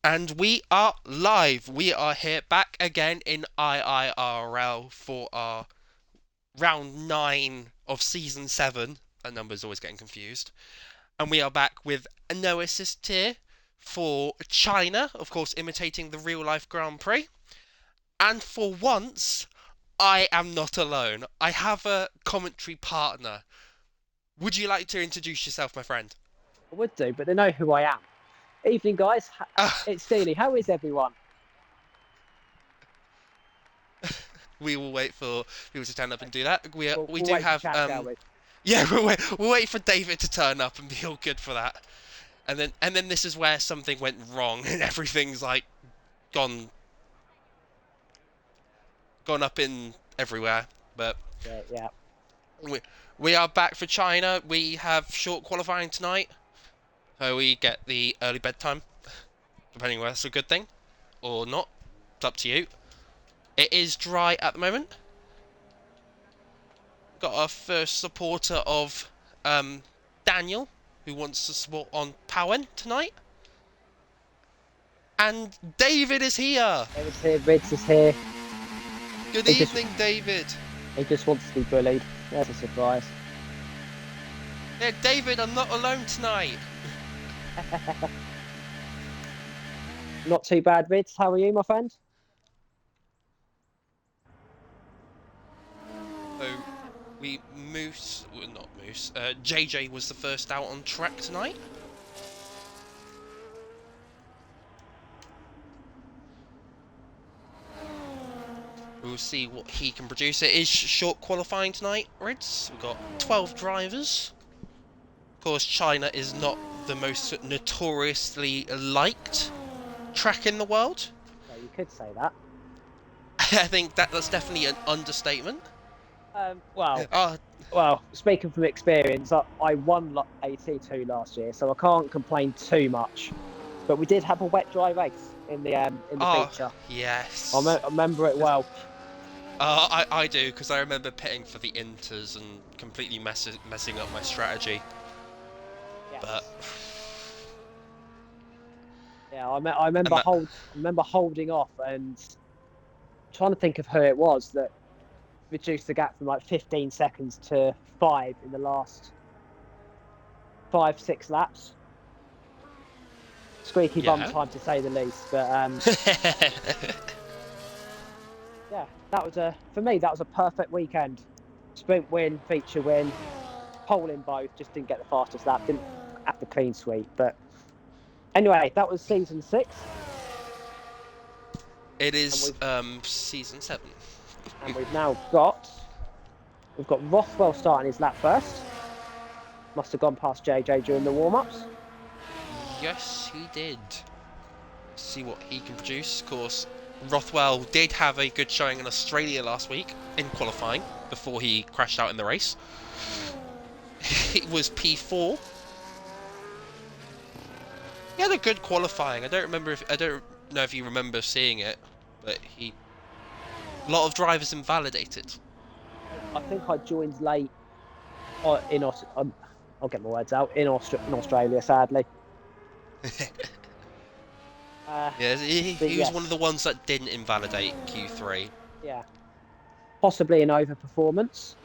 And we are live. We are here back again in IIRL for our round 9 of season 7. That number's always getting confused. And we are back with no assist here for China, of course, imitating the real life Grand Prix. And for once, I am not alone. I have a commentary partner. Would you like to introduce yourself, my friend? I would do, but they know who I am. Evening, guys. It's Steeley. How is everyone? We will wait for people to stand up and do that. We We'll do wait have for chat, shall we? yeah, we'll wait for David to turn up and be all good for that. And then this is where something went wrong and everything's like gone up in everywhere. But Yeah. we are back for China. We have short qualifying tonight. So we get the early bedtime. Depending whether that's a good thing or not. It's up to you. It is dry at the moment. Got our first supporter of Daniel, who wants to support on Powen tonight. And David is here. David's here. Ridge is here. Good evening, David. He just wants to be bullied. That's a surprise. Yeah, David, I'm not alone tonight. Not too bad, Ridge. How are you, my friend? So JJ was the first out on track tonight. We'll see what he can produce. It is short qualifying tonight, Rids. We've got 12 drivers. Of course, China is not the most notoriously liked track in the world. Yeah, you could say that. I think that's definitely an understatement. Well, speaking from experience, I won AT2 last year, so I can't complain too much. But we did have a wet dry race in the feature. Yes. I remember it well. I do, because I remember pitting for the Inters and completely messing up my strategy. Yes. But yeah, I remember holding off and trying to think of who it was that reduced the gap from like 15 seconds to 5 in the last 5-6 laps. Squeaky bum time to say the least, but yeah, that was for me that was a perfect weekend. Sprint win, feature win, pole in both. Just didn't get the fastest lap, didn't have the clean sweep. But anyway, that was season 6. It is season 7. And we've got Rxthwell starting his lap first. Must have gone past JJ during the warm-ups. Yes, he did. See what he can produce. Of course, Rxthwell did have a good showing in Australia last week in qualifying before he crashed out in the race. It was P4. He had a good qualifying. I don't know if you remember seeing it, but a lot of drivers invalidated. I think I joined late I'll get my words out, in Australia, sadly. Yes, he was one of the ones that didn't invalidate Q3. Yeah, possibly an overperformance.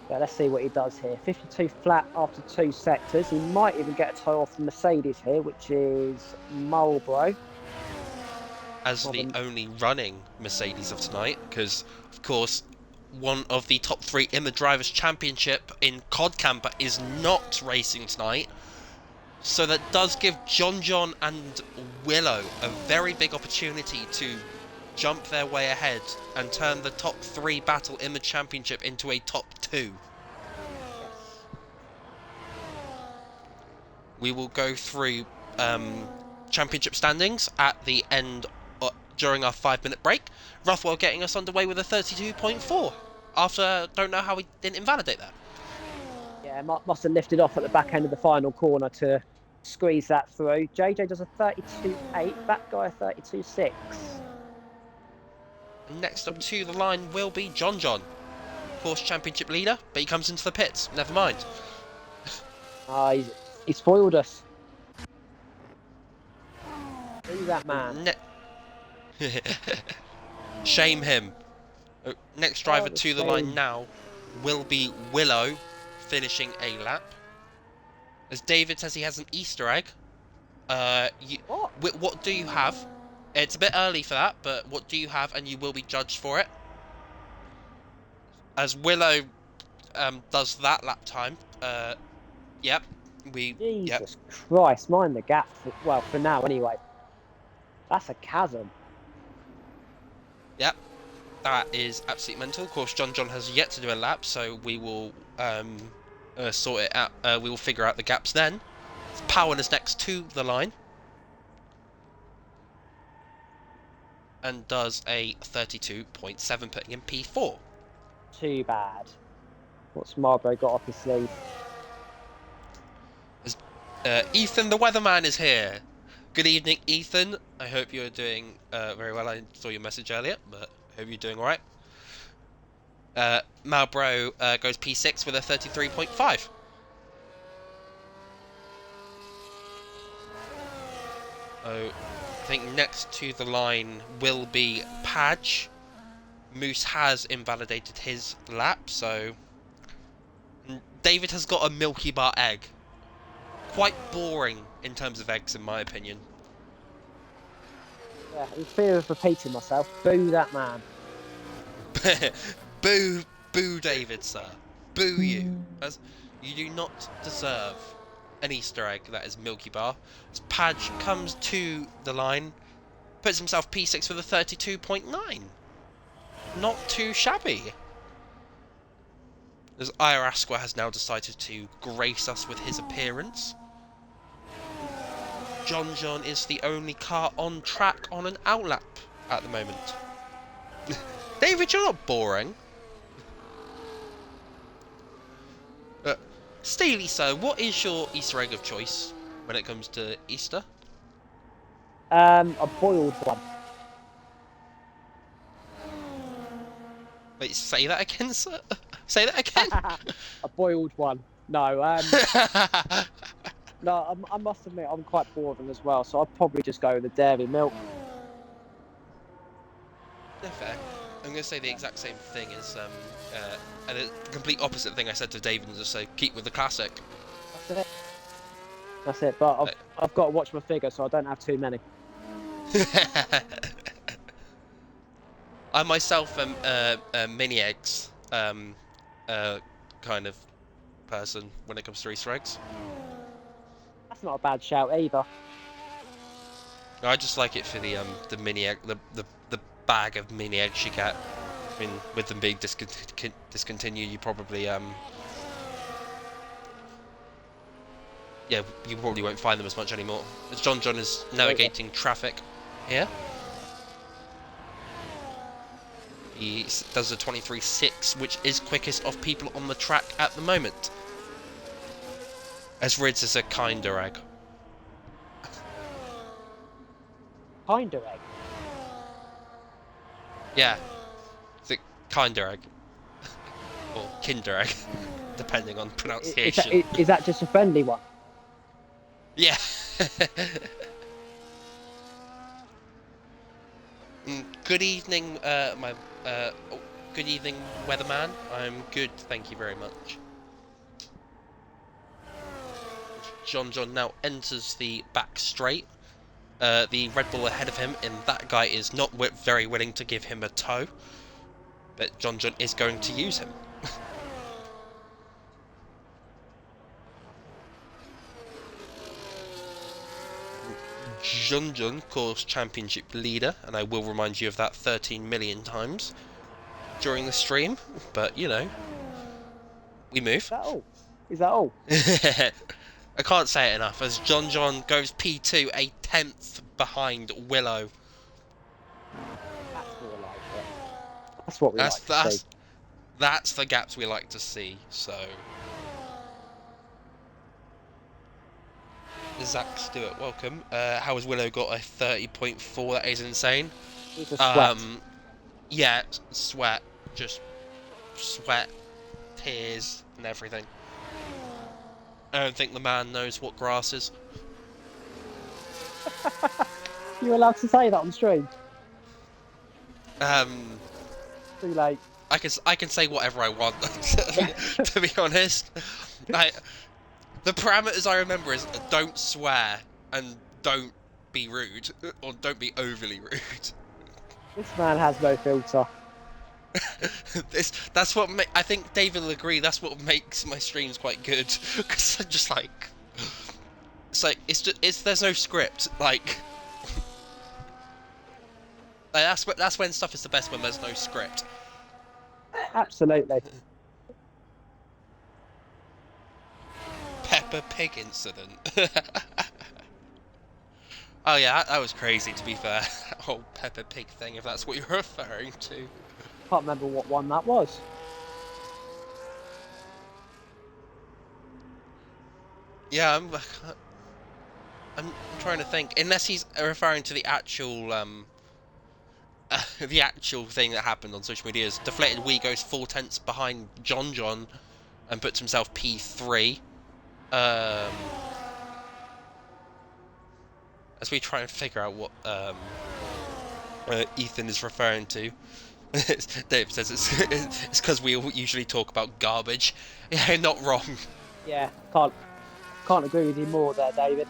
But let's see what he does here. 52 flat after 2 sectors. He might even get a toe off the Mercedes here, which is Marlboro. As the only running Mercedes of tonight, because, of course, one of the top 3 in the Drivers' Championship in Cod Camper is not racing tonight. So that does give JohnJohn and Willow a very big opportunity to jump their way ahead and turn the top 3 battle in the championship into a top 2. We will go through championship standings at the end during our 5-minute break. Rxthwell getting us underway with a 32.4 after don't know how we didn't invalidate that. Yeah, must have lifted off at the back end of the final corner to squeeze that through. JJ does a 32.8, that guy a 32.6. Next up to the line will be JohnJohn, course championship leader, but he comes into the pits. Never mind. He spoiled us. Who's that man? Shame him. Next driver to the line now will be Willow, finishing a lap. As David says he has an Easter egg. What do you have? It's a bit early for that, but what do you have, and you will be judged for it. As Willow does that lap time. Yep. Jesus Christ, mind the gap. For now anyway. That's a chasm. Yep. That is absolutely mental. Of course, JohnJohn has yet to do a lap, so we will sort it out. We will figure out the gaps then. Power is next to the line. And does a 32.7, putting in P4. Too bad. What's Marlboro got off his sleeve? Ethan the weatherman is here. Good evening, Ethan. I hope you're doing very well. I saw your message earlier, but I hope you're doing alright. Marlboro goes P6 with a 33.5. I think next to the line will be Padge. Moose has invalidated his lap, so David has got a Milky Bar egg. Quite boring in terms of eggs, in my opinion. Yeah, in fear of repeating myself, boo that man. Boo David, sir. Boo you. As you do not deserve an Easter egg that is Milky Bar. As Padge comes to the line, puts himself P6 with a 32.9. Not too shabby. As IIRL has now decided to grace us with his appearance. JohnJohn is the only car on track on an outlap at the moment. David, you're not boring. Steeley, sir, what is your Easter egg of choice when it comes to Easter? A boiled one. Wait, say that again, sir? Say that again? A boiled one. No, no, I must admit, I'm quite boring as well, so I'll probably just go with the dairy milk. No, fair. I'm going to say the exact same thing as, and the complete opposite thing I said to David, and just say, keep with the classic. That's it. That's it, but I've got to watch my figure, so I don't have too many. I myself am mini eggs kind of person when it comes to Easter eggs. That's not a bad shout either. I just like it for the mini egg, the bag of mini eggs you get. I mean, with them being discontinued, you probably yeah, you probably won't find them as much anymore. As JohnJohn is navigating traffic here. He does a 23.6, which is quickest of people on the track at the moment. As Rids is a kinder egg. Kinder egg? Yeah. It's a kinder egg. Or kinder egg, depending on pronunciation. Is that just a friendly one? Yeah. Good evening, good evening, weatherman. I'm good, thank you very much. JohnJohn now enters the back straight. The Red Bull ahead of him, and that guy is not very willing to give him a tow. But JohnJohn is going to use him. JohnJohn, course championship leader, and I will remind you of that 13 million times during the stream, but you know, we move. Is that all? Is that all? I can't say it enough, as JohnJohn goes P2, a 10th behind Willow. That's more like it. That's what we like to see. That's the gaps we like to see, so... Zach Stewart, welcome. How has Willow got a 30.4? That is insane. He's a sweat. Yeah, sweat. Just sweat, tears, and everything. I don't think the man knows what grass is. You're allowed to say that on stream. Too late. I can say whatever I want. To be honest, the parameters I remember is don't swear and don't be rude, or don't be overly rude. This man has no filter. That's what I think David will agree. That's what makes my streams quite good, because I'm just like, there's no script. Like that's when stuff is the best, when there's no script. Absolutely. Peppa Pig incident. Oh yeah, that was crazy, to be fair. That whole Peppa Pig thing, if that's what you're referring to. Can't remember what one that was. Yeah, I'm trying to think. Unless he's referring to the actual thing that happened on social media. Is DeflatedWee goes 4/10 behind JohnJohn and puts himself P3. As we try and figure out what Ethan is referring to. Dave says it's because we usually talk about garbage. Yeah, not wrong. Yeah, can't agree with you more there, David.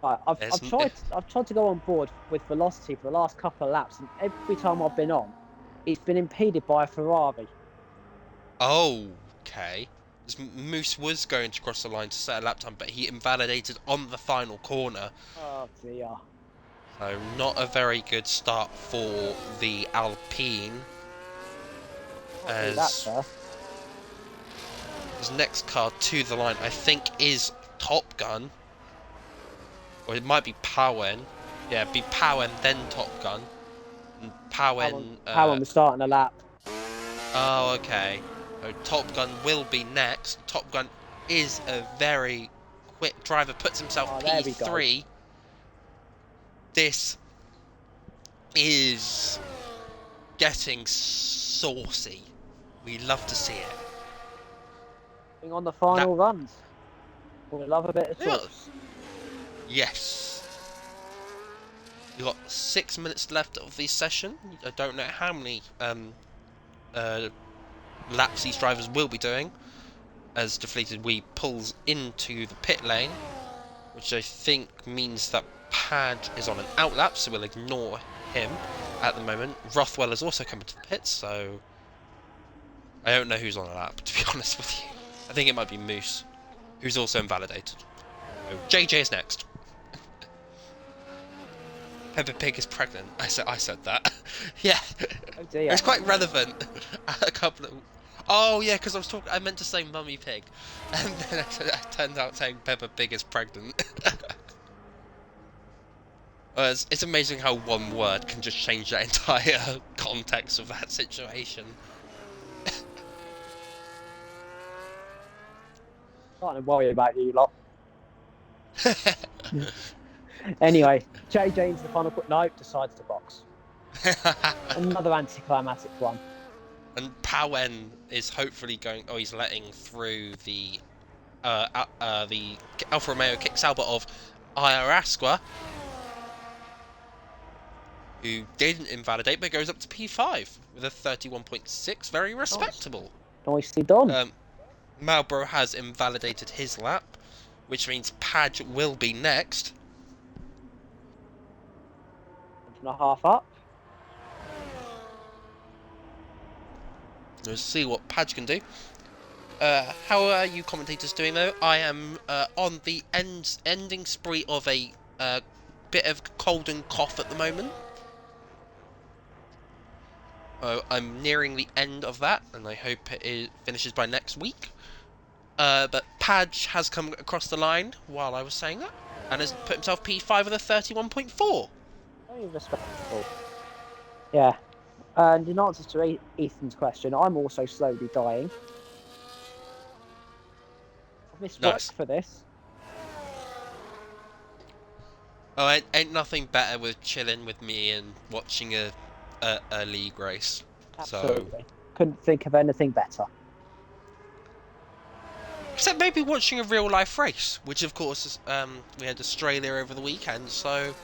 Right, I've tried to go on board with velocity for the last couple of laps, and every time I've been on, it's been impeded by a Ferrari. Oh, okay. Moose was going to cross the line to set a lap time, but he invalidated on the final corner. Oh dear. So not a very good start for the Alpine. As his next car to the line, I think, is Top Gun. Or it might be Powen. Yeah, it'd be Powen, then Top Gun. And Powen was starting a lap. Oh, okay. So Top Gun will be next. Top Gun is a very quick driver, puts himself P3. This is getting saucy. We love to see it. Being on the final runs. We love a bit of sauce. Yes. You've got 6 minutes left of the session. I don't know how many laps these drivers will be doing, as DeflatedWee pulls into the pit lane, which I think means that Padge is on an outlap, so we'll ignore him at the moment. Rxthwell has also come into the pits, so I don't know who's on a lap, to be honest with you. I think it might be Moose, who's also invalidated. So JJ is next. Peppa Pig is pregnant. I said that. Yeah. Oh dear. It's quite relevant. A couple of... Oh yeah, because I meant to say Mummy Pig, and then it turned out saying Peppa Pig is pregnant. It's amazing how one word can just change the entire context of that situation. Can't worry about you lot. Anyway, JJ into the final put. No, decides to box. Another anticlimactic one. And Powen is hopefully going. Oh, he's letting through the Alfa Romeo kick Sauber of IIRL, who didn't invalidate but goes up to P5 with a 31.6. Very respectable. Nicely done. Marlborough has invalidated his lap, which means Padge will be next. 1.5 up. Let's see what Padge can do. How are you commentators doing though? I am on the ending spree of a bit of cold and cough at the moment. I'm nearing the end of that, and I hope it finishes by next week. But Padge has come across the line while I was saying that, and has put himself P5 with a 31.4. Very respectable. Yeah. And in answer to Ethan's question, I'm also slowly dying. I've missed work for this. Oh, ain't nothing better with chilling with me and watching a league race. Absolutely. Couldn't think of anything better. Except maybe watching a real life race, which of course is, we had Australia over the weekend, so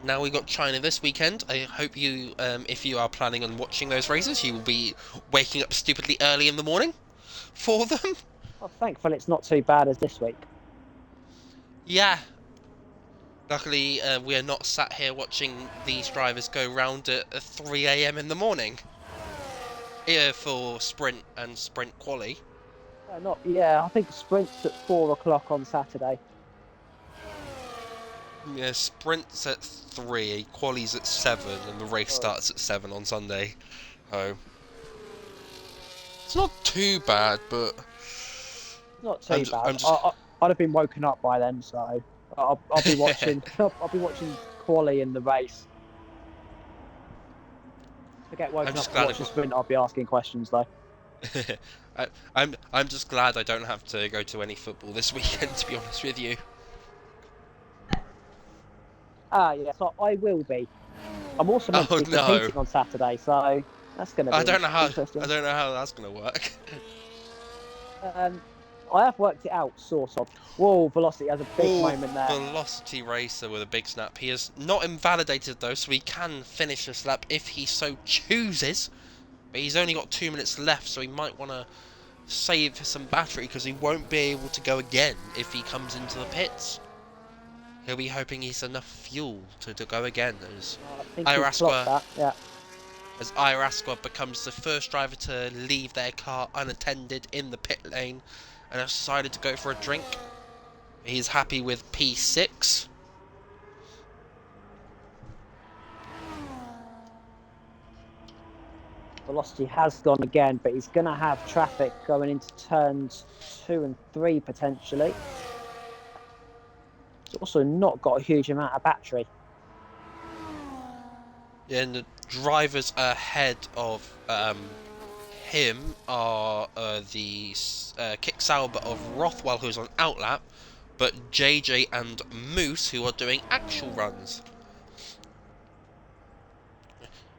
Now we got China this weekend. I hope you, if you are planning on watching those races, you will be waking up stupidly early in the morning for them. Well, thankfully, it's not too bad as this week. Yeah. Luckily, we are not sat here watching these drivers go round at 3 a.m. in the morning. Here for sprint and sprint quali. Yeah, I think sprint's at 4 o'clock on Saturday. Yeah, sprint's at 3, quali's at 7, and the race Oh. starts at 7 on Sunday. Oh. It's not too bad, but Not too bad. I'm just I'd have been woken up by then, so I'll be watching. I'll be watching quali in the race. If I get woken up to watch the sprint, I'll be asking questions though. I'm just glad I don't have to go to any football this weekend, to be honest with you. Yeah, so I will be. I'm also meant to be competing on Saturday, so that's going to be interesting. I don't know how that's going to work. I have worked it out, sort of. Whoa, Velocity has a big moment there. Velocity Racer with a big snap. He is not invalidated though, so he can finish this lap if he so chooses. But he's only got 2 minutes left, so he might want to save some battery because he won't be able to go again if he comes into the pits. He'll be hoping he's enough fuel to go again as IIRL becomes the first driver to leave their car unattended in the pit lane and has decided to go for a drink. He's happy with P6. Velocity has gone again, but he's going to have traffic going into turns 2 and 3 potentially. He's also not got a huge amount of battery. Yeah, and the drivers ahead of him are the Kick Sauber of Rxthwell, who's on outlap, but JJ and Moose, who are doing actual runs.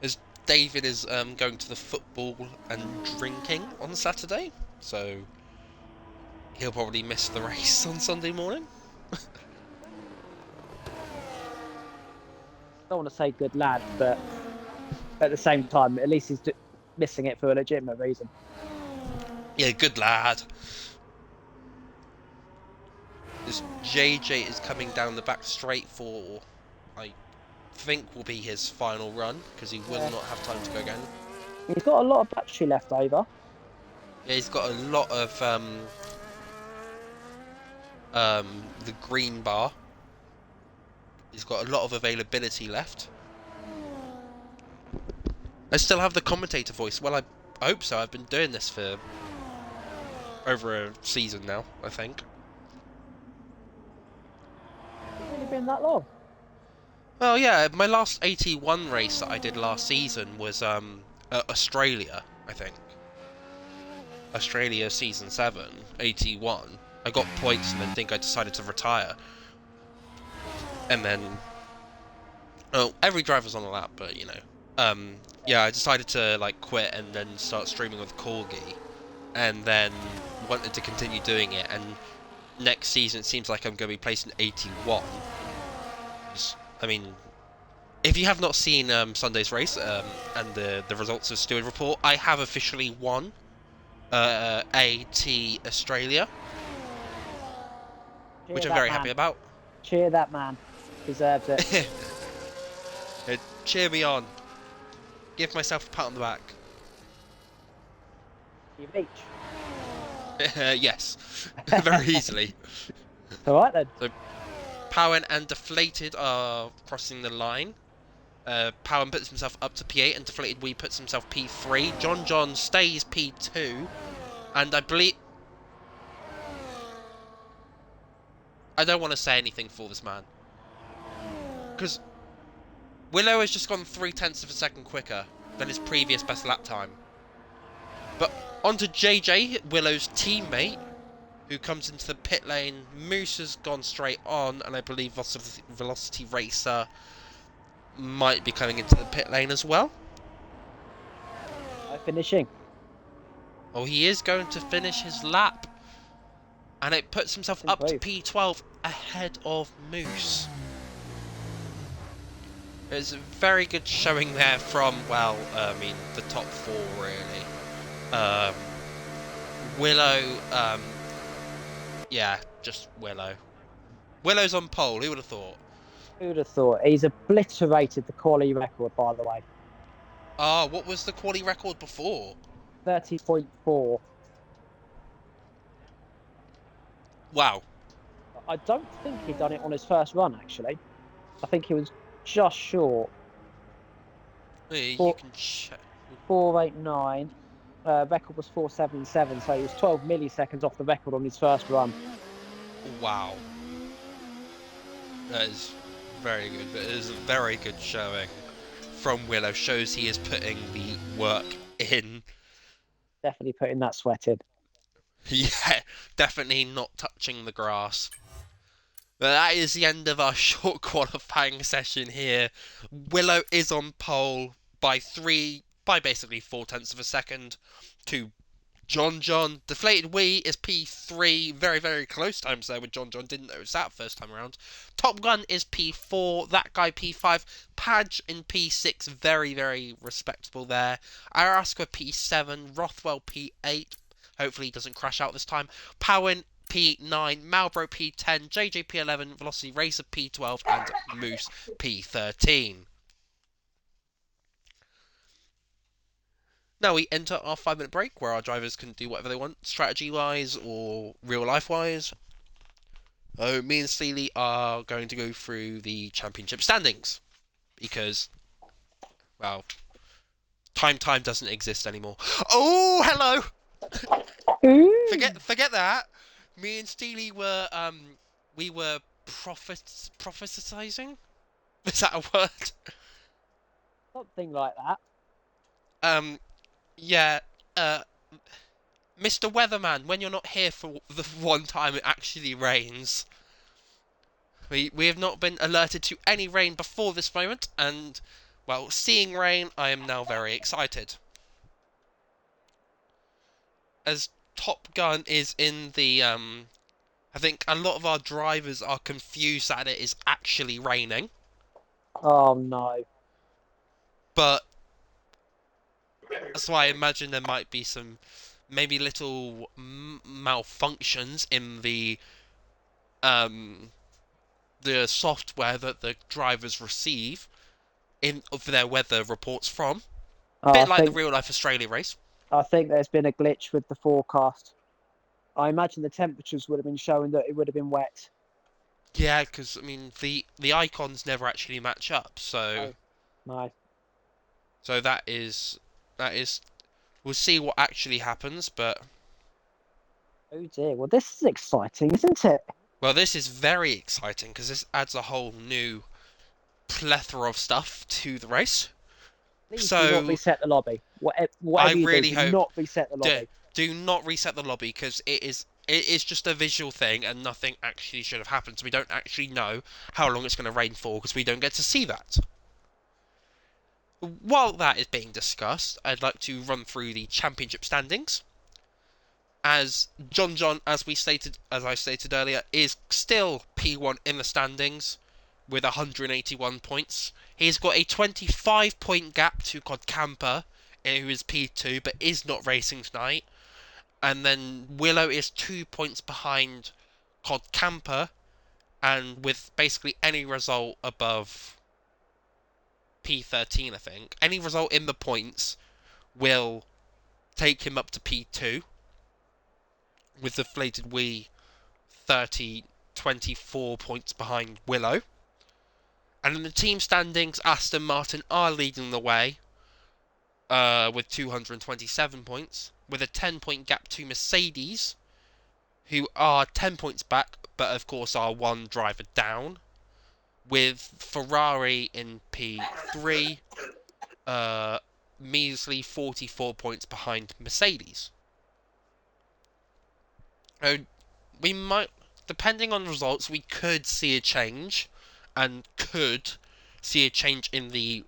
As David is going to the football and drinking on Saturday, so he'll probably miss the race on Sunday morning. I don't want to say good lad, but at the same time, at least he's missing it for a legitimate reason. Yeah, good lad. This JJ is coming down the back straight for, I think, will be his final run, because he will not have time to go again. He's got a lot of battery left over. Yeah, he's got a lot of the green bar. He's got a lot of availability left. I still have the commentator voice. Well, I hope so. I've been doing this for over a season now, I think. Has it really been that long? Well, yeah, my last 81 race that I did last season was Australia, I think. Australia Season 7, 81. I got points and then think I decided to retire. And then... Oh, every driver's on a lap, but, you know. Yeah, I decided to, like, quit and then start streaming with Corgi. And then wanted to continue doing it, and next season it seems like I'm going to be placing 81. I mean, if you have not seen Sunday's race and the results of Steward Report, I have officially won AT Australia, which I'm very happy about. Cheer that man. Deserves it. Cheer me on. Give myself a pat on the back. You reach. Yes, very easily. Alright then. So, Powen and Deflated are crossing the line. Powen puts himself up to P8 and DeflatedWee puts himself P3. JohnJohn stays P2. And I believe... I don't want to say anything for this man. Because Willow has just gone 0.3 of a second quicker than his previous best lap time. But onto JJ, Willow's teammate, who comes into the pit lane. Moose has gone straight on, and I believe Velocity Racer might be coming into the pit lane as well. Finishing. Oh, he is going to finish his lap. And it puts himself up to P12 ahead of Moose. It's a very good showing there from, well, I mean, the top four, really. Um, Willow, yeah, just Willow. Willow's on pole, who would have thought? Who'd have thought? He's obliterated the quality record, by the way. Ah, what was the quality record before? 30.4. Wow. I don't think he'd done it on his first run, actually. I think he was just short. You Four, can check. 489. Record was 477, so he was 12 milliseconds off the record on his first run. Wow. That is very good. That is a very good showing from Willow. Shows he is putting the work in. Definitely putting that sweat in. Yeah, definitely not touching the grass. But that is the end of our short qualifying session here. Willow is on pole by basically 4/10 of a second to JohnJohn. DeflatedWee is P3. Very, very close times there with JohnJohn. Didn't notice that first time around. Top Gun is P4. That guy P5. Padge in P6. Very, very respectable there. Araska P7. Rxthwell P8. Hopefully he doesn't crash out this time. Powen P9. Malbro P10. JJ P11. Velocity Racer P12. And Moose P13. Now we enter our 5-minute break where our drivers can do whatever they want, strategy-wise or real-life-wise. Me and Steeley are going to go through the championship standings because, well, time doesn't exist anymore. Oh, hello! Forget that. Me and Steeley were we were propheticizing. Is that a word? Something like that. Yeah. Mr. Weatherman, when you're not here for the one time it actually rains. We have not been alerted to any rain before this moment, and, well, seeing rain, I am now very excited. As Top Gun is in the, I think a lot of our drivers are confused that it is actually raining. Oh, no. But, so I imagine there might be some, maybe little malfunctions in the software that the drivers receive for their weather reports from. Oh, Bit like the real life Australia race. I think there's been a glitch with the forecast. I imagine the temperatures would have been showing that it would have been wet. Yeah, because I mean the icons never actually match up, so No. so that is we'll see what actually happens, but Oh dear. Well, this is exciting, isn't it? well, this is very exciting because this adds a whole new plethora of stuff to the race. Please do not So reset the lobby. I Whatever you really do hope not reset the lobby. do not reset the lobby because it is just a visual thing and nothing actually should have happened. So we don't actually know how long it's going to rain for because we don't get to see that. While that is being discussed, I'd like to run through the championship standings. As JohnJohn, as I stated earlier, is still P1 in the standings with 181 points. He's got a 25-point gap to Camper, who is P2 but is not racing tonight. And then Willow is 2 points behind Camper, and with basically any result above P13, I think, any result in the points will take him up to P2, with DeflatedWee 24 points behind Willow. And in the team standings, Aston Martin are leading the way with 227 points, with a 10-point gap to Mercedes, who are 10 points back, but of course are one driver down, with Ferrari in P3, measly 44 points behind Mercedes. We might, depending on the results, we could see a change, and could see a change in the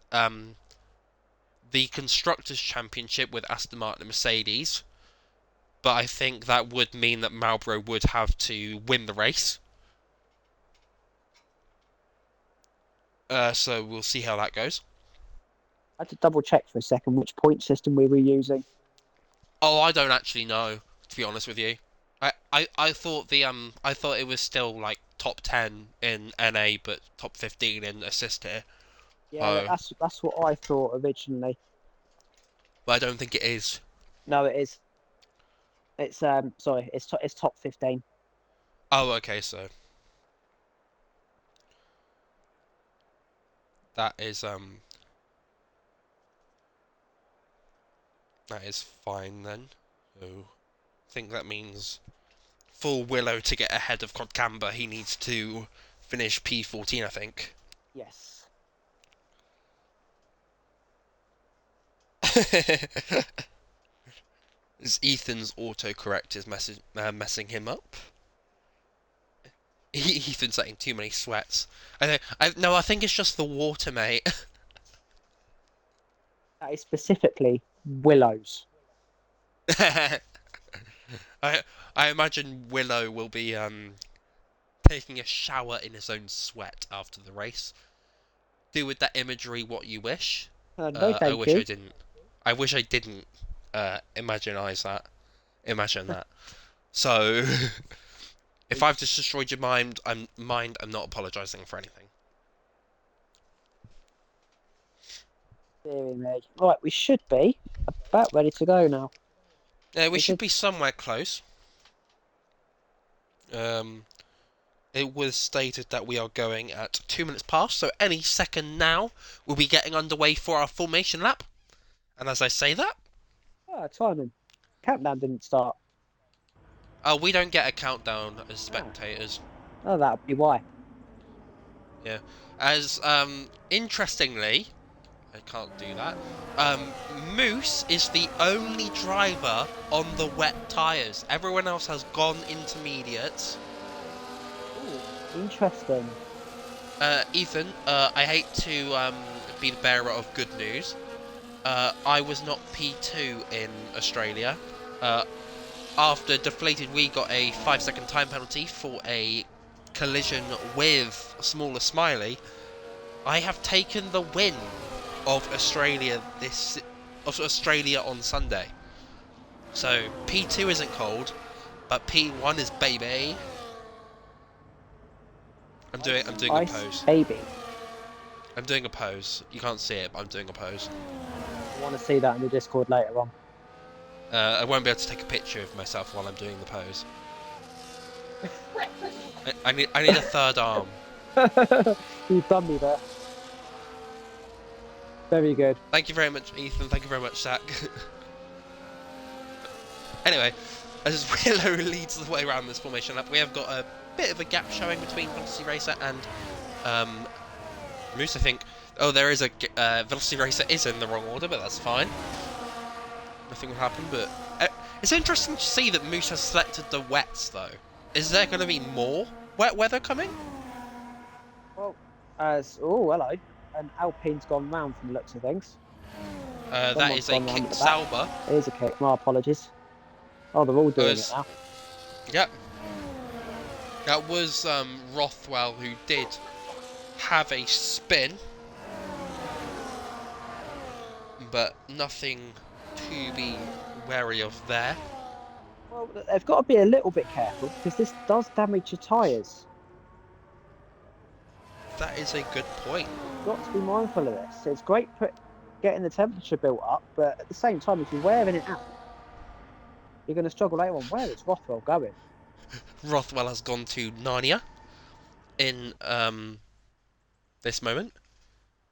Constructors' Championship with Aston Martin and Mercedes. But I think that would mean that Marlboro would have to win the race. So we'll see how that goes. I had to double check for a second which point system we were using. Oh, I don't actually know, to be honest with you. I thought I thought it was still like top 10 in NA, but top 15 in assist here. Yeah, So, that's what I thought originally. but I don't think it is. No, it is. It's sorry, it's top 15. Oh, okay, so that is that is fine then. So, I think that means for Willow to get ahead of Codcamber, he needs to finish P14, I think. Yes. Ethan's autocorrect is messing him up. Ethan's saying too many sweats. No, I think it's just the water, mate. That is specifically Willow's. I I imagine Willow will be taking a shower in his own sweat after the race. Do with that imagery what you wish. No, I thank wish I you. didn't. I wish I didn't imagine that. So if I've just destroyed your mind, I'm not apologising for anything. Deary me. Right, we should be about ready to go now. We should be somewhere close. It was stated that we are going at 2 minutes past, so any second now we'll be getting underway for our formation lap. And as I say that, Timing. Countdown didn't start. we don't get a countdown as spectators. Oh, that'll be why. Yeah. As interestingly, I can't do that. Moose is the only driver on the wet tyres. Everyone else has gone intermediates. Ooh, interesting. Ethan, I hate to be the bearer of good news. I was not P2 in Australia. After DeflatedWee got a 5-second time penalty for a collision with Smaller Smiley, I have taken the win of Australia on Sunday. So P2 isn't cold, but P1 is baby. I'm doing a pose. Baby. I'm doing a pose. You can't see it, but I'm doing a pose. I want to see that in the Discord later on. I won't be able to take a picture of myself while I'm doing the pose. I need a third arm. You've done me there. Very good. Thank you very much, Ethan. Thank you very much, Zach. Anyway, as Willow leads the way around this formation lap, we have got a bit of a gap showing between Velocity Racer and Moose, I think. Oh, there is a Velocity Racer is in the wrong order, but that's fine. Nothing will happen, but it's interesting to see that Moose has selected the wets, though. Is there going to be more wet weather coming? Well, hello. And Alpine's gone round from the looks of things. That is a kick Sauber. It is a kick. My apologies. Oh, they're all doing it now. Yep. That was Rxthwell who did have a spin, but nothing to be wary of there. Well, they've got to be a little bit careful because this does damage your tyres. That is a good point. You've got to be mindful of this. It's great getting the temperature built up, but at the same time, if you're wearing it out, you're going to struggle later on. Where is Rxthwell going? Rxthwell has gone to Narnia in this moment.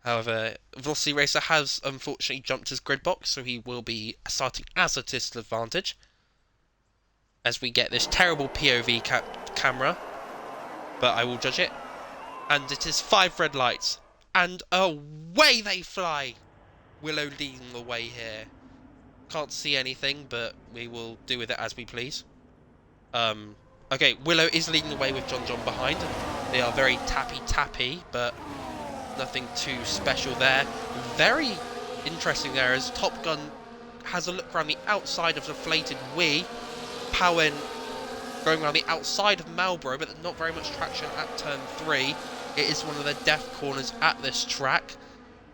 However, Velocity Racer has unfortunately jumped his grid box, so he will be starting as a disadvantage. As we get this terrible POV camera, but I will judge it. And it is 5 red lights, and away they fly! Willow leading the way here. Can't see anything, but we will do with it as we please. Okay, Willow is leading the way with JohnJohn behind. They are very tappy, but nothing too special there. Very interesting there as Top Gun has a look around the outside of DeflatedWee. Powen going around the outside of Marlborough, but not very much traction at turn 3. It is one of the death corners at this track.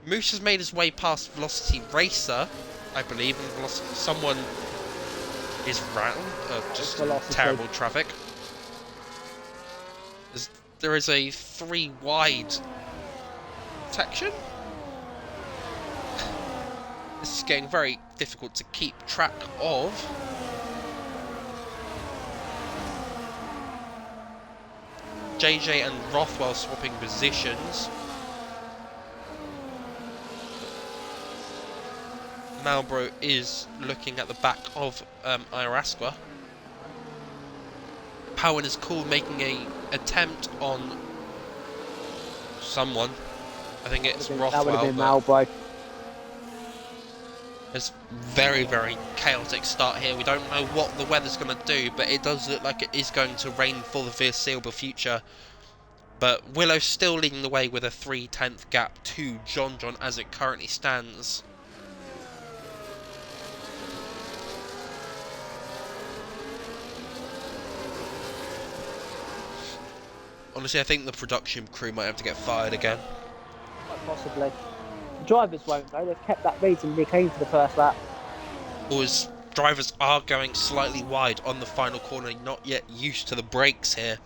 Moose has made his way past Velocity Racer, I believe, and someone is round. Just terrible traffic. There is a 3 wide section. This is getting very difficult to keep track of. JJ and Rxthwell swapping positions. Marlboro is looking at the back of IIRL. Powen is cool, making a attempt on someone. I think it's Rxthwell. That would have been Marlboro. It's very, very chaotic start here. We don't know what the weather's going to do, but it does look like it is going to rain for the foreseeable future. But Willow still leading the way with a 3/10 gap to JohnJohn as it currently stands. Honestly, I think the production crew might have to get fired again. Quite possibly. The drivers won't though, they've kept that reasonably clean for the first lap. As drivers are going slightly wide on the final corner, not yet used to the brakes here.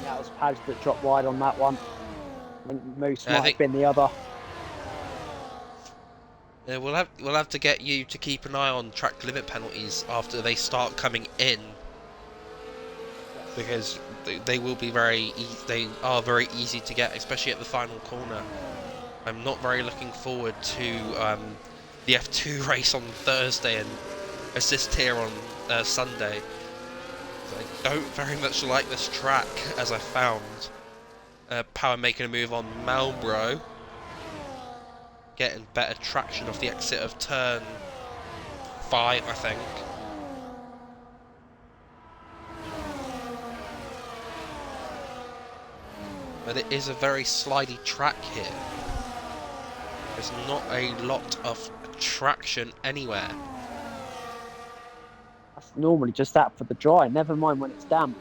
Yeah, it was Padge that dropped wide on that one. I think Moose might have been the other. Yeah, we'll have to get you to keep an eye on track limit penalties after they start coming in, because they will be they are very easy to get, especially at the final corner. I'm not very looking forward to the F2 race on Thursday and assist here on Sunday. I don't very much like this track, as I found. Power making a move on Marlboro, getting better traction off the exit of turn 5, I think. But it is a very slidey track here. There's not a lot of traction anywhere. That's normally just that for the dry, never mind when it's damp.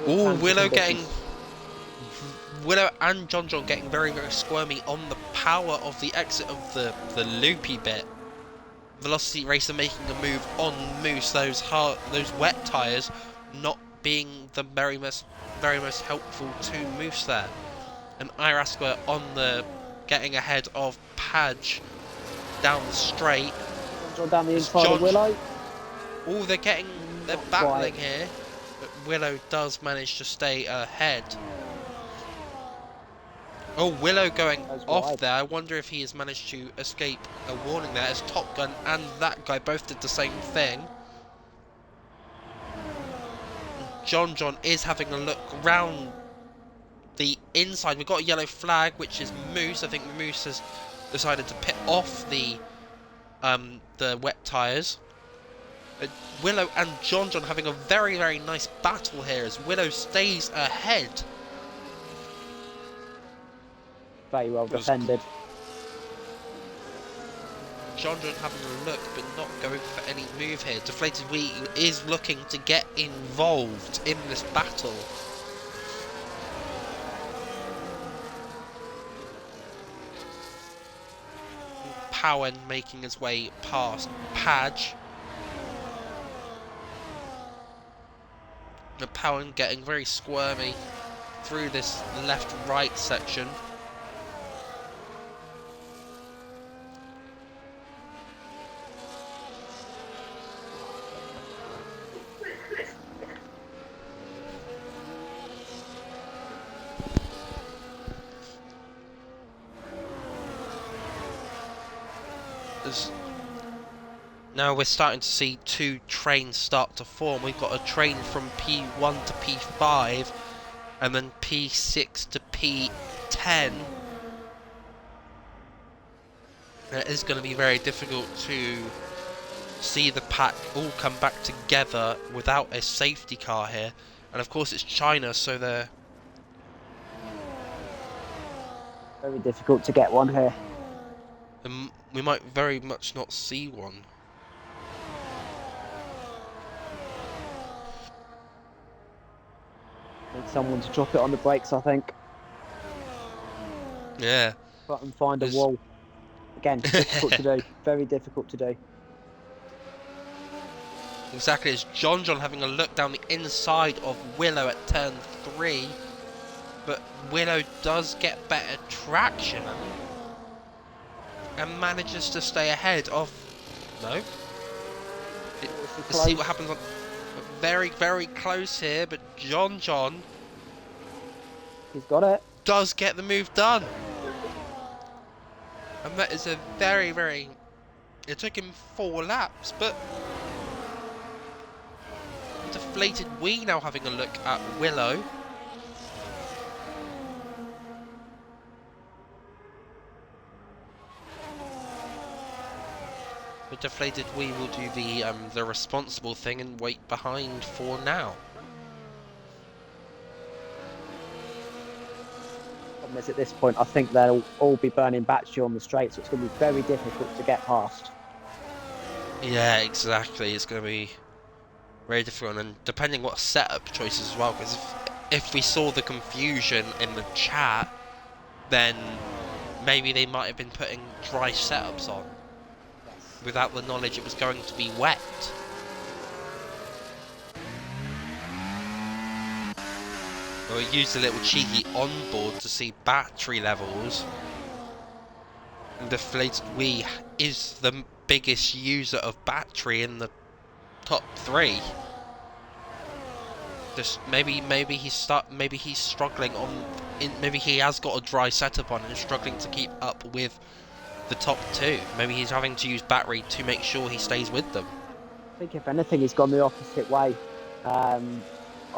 Oh, Willow and JohnJohn getting very, very squirmy on the power of the exit of the loopy bit. Velocity Racer making a move on Moose, those wet tyres not being the very most helpful to Moose there. And IIRL on the getting ahead of Padge down the straight. Down the inside of Willow. Oh, they're battling here, but Willow does manage to stay ahead. Oh, Willow going off there. I wonder if he has managed to escape a warning there, as Top Gun and that guy both did the same thing. JohnJohn is having a look round the inside. We've got a yellow flag, which is Moose. I think Moose has decided to pit off the wet tyres. Willow and JohnJohn having a very, very nice battle here as Willow stays ahead. Very well defended. JohnJohn having a look, but not going for any move here. DeflatedWee is looking to get involved in this battle. Powen making his way past Padge. The Powen getting very squirmy through this left-right section. Now we're starting to see two trains start to form. We've got a train from P1 to P5 and then P6 to P10. It is going to be very difficult to see the pack all come back together without a safety car here. And of course it's China, so they're... Very difficult to get one here. We might very much not see one. Need someone to drop it on the brakes, I think. Yeah. But and find a There's- wall. Again, difficult to do. Very difficult to do. Exactly, it's JohnJohn having a look down the inside of Willow at turn 3. But Willow does get better traction and manages to stay ahead of... No? Let's see what happens on... Very, very close here, but JohnJohn... He's got it. Does get the move done. And that is a very, very... It took him 4 laps, but... DeflatedWee now having a look at Willow. But DeflatedWee will do the responsible thing and wait behind for now. Problem is, at this point, I think they'll all be burning battery on the straight, so it's going to be very difficult to get past. Yeah, exactly. It's going to be very difficult, and depending what setup choices as well. Because if we saw the confusion in the chat, then maybe they might have been putting dry setups on without the knowledge it was going to be wet. Or we used a little cheeky onboard to see battery levels. And DeflatedWee is the biggest user of battery in the top 3. Just maybe he's struggling on. Maybe he has got a dry setup on and is struggling to keep up with the top 2. Maybe he's having to use battery to make sure he stays with them. I think if anything, he's gone the opposite way. I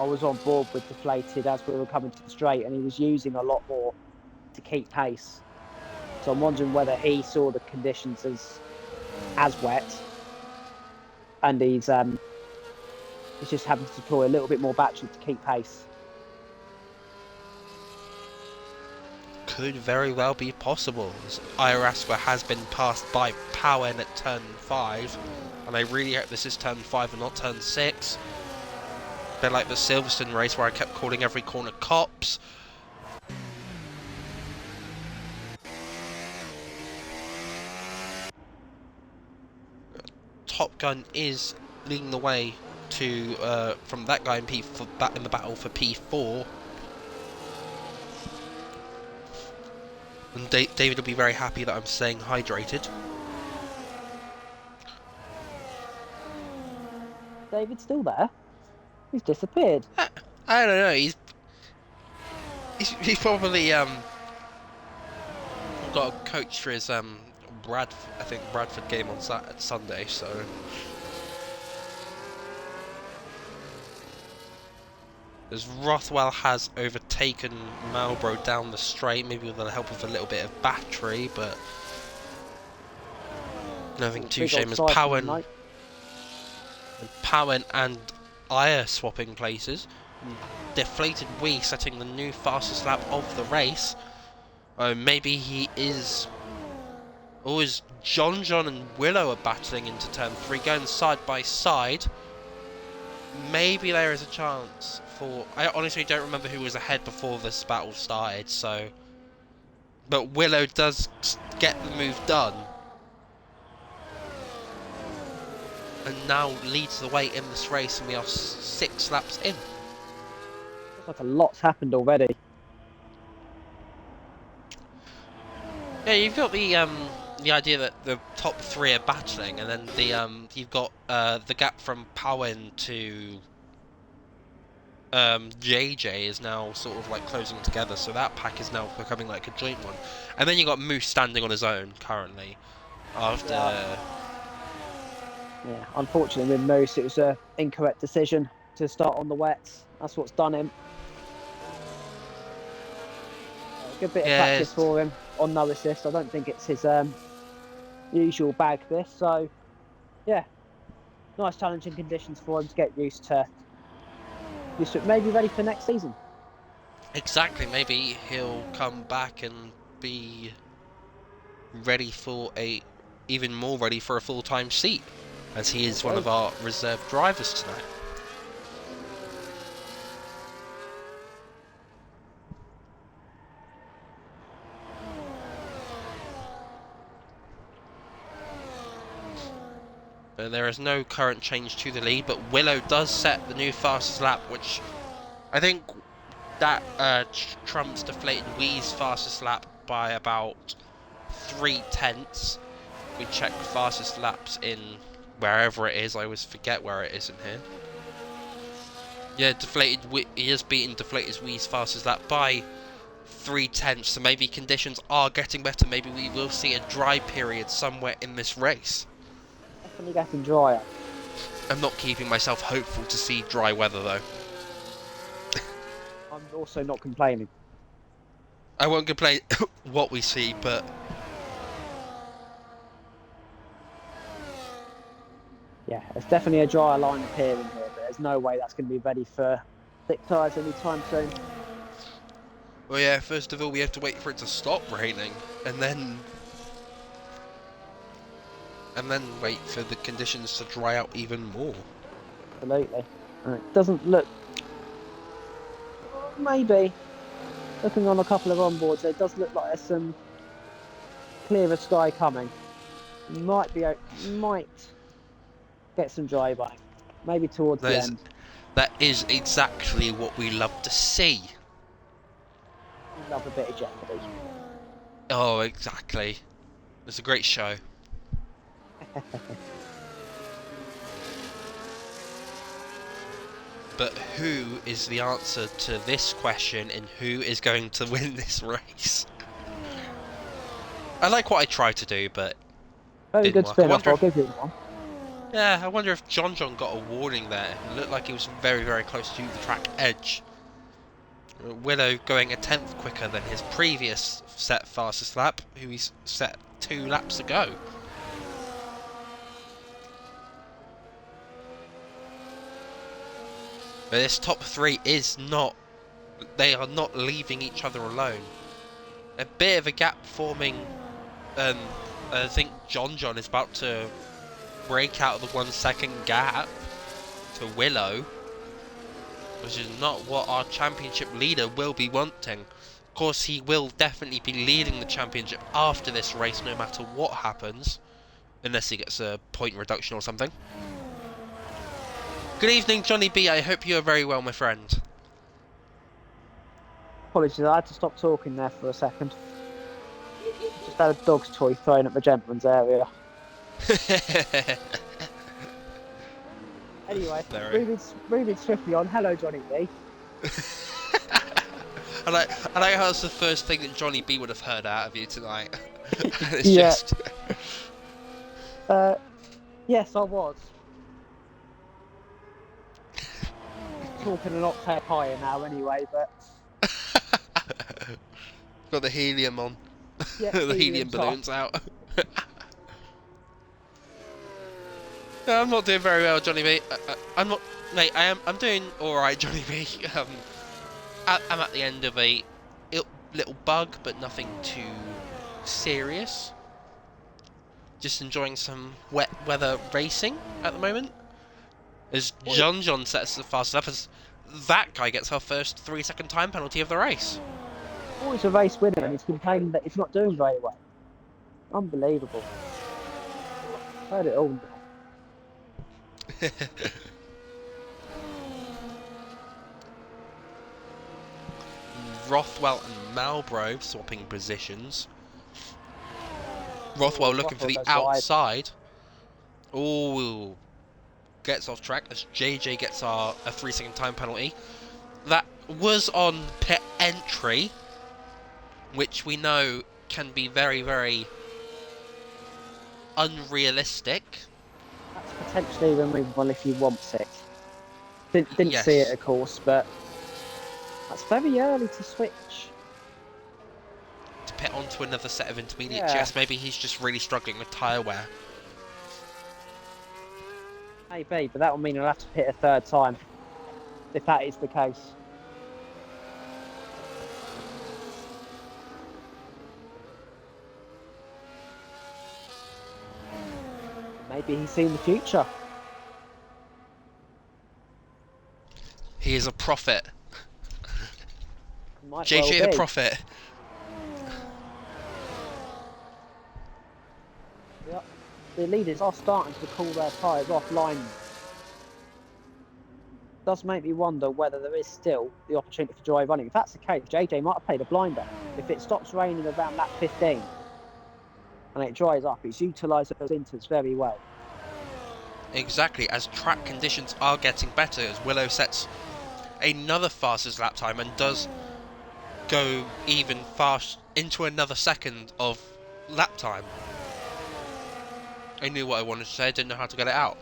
was on board with Deflated as we were coming to the straight, and he was using a lot more to keep pace. So I'm wondering whether he saw the conditions as wet, and he's just having to deploy a little bit more battery to keep pace. Could very well be possible. Rxthwell has been passed by Powen at turn 5, and I really hope this is turn 5 and not turn 6. A bit like the Silverstone race where I kept calling every corner cops. Top Gun is leading the way to from that guy in in the battle for P4. And David will be very happy that I'm staying hydrated. David's still there? He's disappeared. I don't know. He's probably got a coach for his Bradford game on Sunday. So as Rxthwell has overtaken Marlborough down the straight, maybe with the help of a little bit of battery, but nothing too shame as Powen and I are swapping places. DeflatedWee setting the new fastest lap of the race. Maybe he is... Or is JohnJohn and Willow are battling into turn 3, going side by side. Maybe there is a chance for... I honestly don't remember who was ahead before this battle started, so... But Willow does get the move done. And now leads the way in this race, and we are 6 laps in. Looks like a lot's happened already. Yeah, you've got the idea that the top 3 are battling, and then the you've got the gap from Powen to JJ is now sort of like closing together, so that pack is now becoming like a joint one. And then you got Moose standing on his own currently after. Yeah, unfortunately with Moose, it was an incorrect decision to start on the wets. That's what's done him. A good bit of practice for him on no assist. I don't think it's his usual bag, this. So, yeah, nice challenging conditions for him to get used to. Maybe ready for next season. Exactly. Maybe he'll come back and be ready for even more ready for a full-time seat, as he is one of our reserve drivers tonight. There is no current change to the lead, but Willow does set the new fastest lap, which I think that trumps DeflatedWee's fastest lap by about 3/10. We check fastest laps in wherever it is. I always forget where it is in here. Yeah, he has beaten DeflatedWee's fastest lap by 3/10, so maybe conditions are getting better. Maybe we will see a dry period somewhere in this race. Definitely getting drier. I'm not keeping myself hopeful to see dry weather though. I'm also not complaining. I won't complain what we see, but Yeah, it's definitely a drier line appearing here, but there's no way that's going to be ready for thick tyres anytime soon. well, yeah. First of all, we have to wait for it to stop raining, and then wait for the conditions to dry out even more. Absolutely. It doesn't look. Maybe looking on a couple of onboards, it does look like there's some clearer sky coming. Might get some dry by. Maybe towards the end. That is exactly what we love to see. We love a bit of jeopardy. Oh, exactly. It's a great show. But who is the answer to this question, and who is going to win this race? I like what I tried to do, but very good spin off. I'll give you one. Yeah, I wonder if JohnJohn got a warning there. It looked like he was very, very close to the track edge. Willow going a 10th quicker than his previous set fastest lap, who he's set 2 laps ago. But this top 3 is not... They are not leaving each other alone. A bit of a gap forming. I think JohnJohn is about to break out of the 1 second gap to Willow, which is not what our championship leader will be wanting. Of course, he will definitely be leading the championship after this race, no matter what happens, unless he gets a point reduction or something. Good evening, Johnny B. I hope you are very well, my friend. Apologies, I had to stop talking there for a second. Just had a dog's toy thrown at the gentleman's area. Anyway, moving swiftly on. Hello, Johnny B. I like how it's the first thing that Johnny B would have heard out of you tonight. It's yeah. just... Yes, I was. Talking an octave higher now anyway, but... Got the helium on. Yeah, the helium balloons out. No, I'm not doing very well, Johnny B. I'm not... Mate, I'm doing alright, Johnny B. I'm at the end of a little bug, but nothing too serious. Just enjoying some wet weather racing at the moment. As JohnJohn sets the fastest lap, as that guy gets our first 3-second time penalty of the race. Always a race winner, and he's complaining that he's not doing very well. Unbelievable. Heard it all. Rxthwell and Malbro swapping positions. Rxthwell looking for the outside. Oh, gets off track as JJ gets a 3-second time penalty. That was on pit entry, which we know can be very, very unrealistic. That's potentially removable if he wants it. Didn't Yes. see it, of course, but that's very early to switch. To pit onto another set of intermediates. Yeah. Yes, maybe he's just really struggling with tyre wear. Maybe, but that will mean he'll have to pit a third time, if that is the case. Maybe he's seen the future. He is a prophet. Might JJ well the be. prophet. Yep. the leaders are starting to call their tyres offline. Does make me wonder whether there is still the opportunity for dry running. If that's the case, JJ might have played a blinder. If it stops raining around lap 15 and it dries up, it's utilised those inters very well. Exactly, as track conditions are getting better, as Willow sets another fastest lap time and does go even fast into another second of lap time. I knew what I wanted to say, I didn't know how to get it out.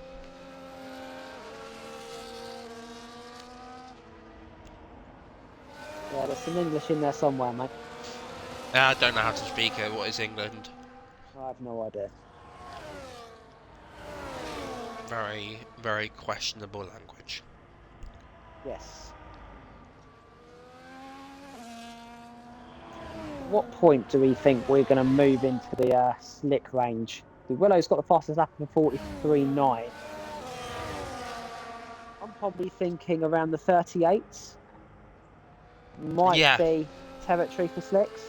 Yeah, there's some English in there somewhere, mate. I don't know how to speak it. What is England? I have no idea. Very, very questionable language. Yes. What point do we think we're going to move into the slick range? The Willow's got the fastest lap of 43.9. I'm probably thinking around the 38s. Might be territory for slicks.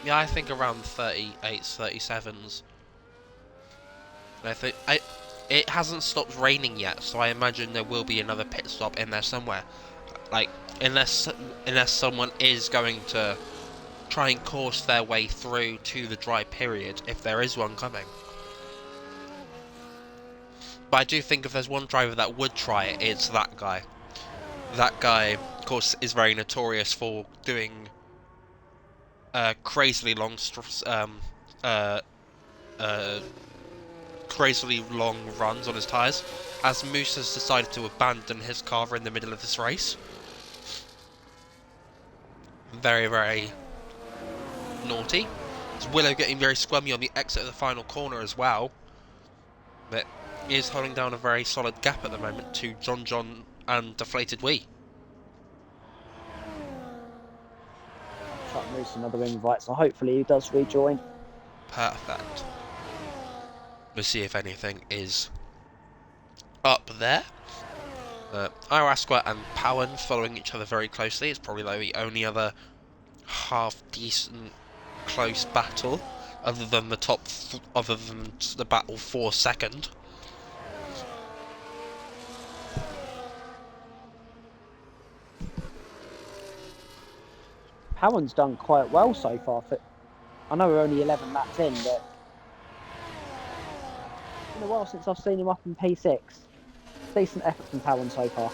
Yeah, I think around 38s, 37s. It hasn't stopped raining yet, so I imagine there will be another pit stop in there somewhere. Like, unless someone is going to try and course their way through to the dry period, if there is one coming. But I do think if there's one driver that would try it, it's that guy. That guy, of course, is very notorious for doing crazily long runs on his tyres, as Moose has decided to abandon his car in the middle of this race. Very, very naughty. It's Willow getting very squirmy on the exit of the final corner as well. But is holding down a very solid gap at the moment to JohnJohn and DeflatedWee. Chuck Moose another invite, so hopefully he does rejoin. Perfect. We'll see if anything is up there. Rxthwell and Powen following each other very closely. It's probably like the only other half-decent close battle, other than the battle for second. Powen's done quite well so far. I know we're only 11 laps in, but it's been a while since I've seen him up in P6. Decent effort from Powen so far.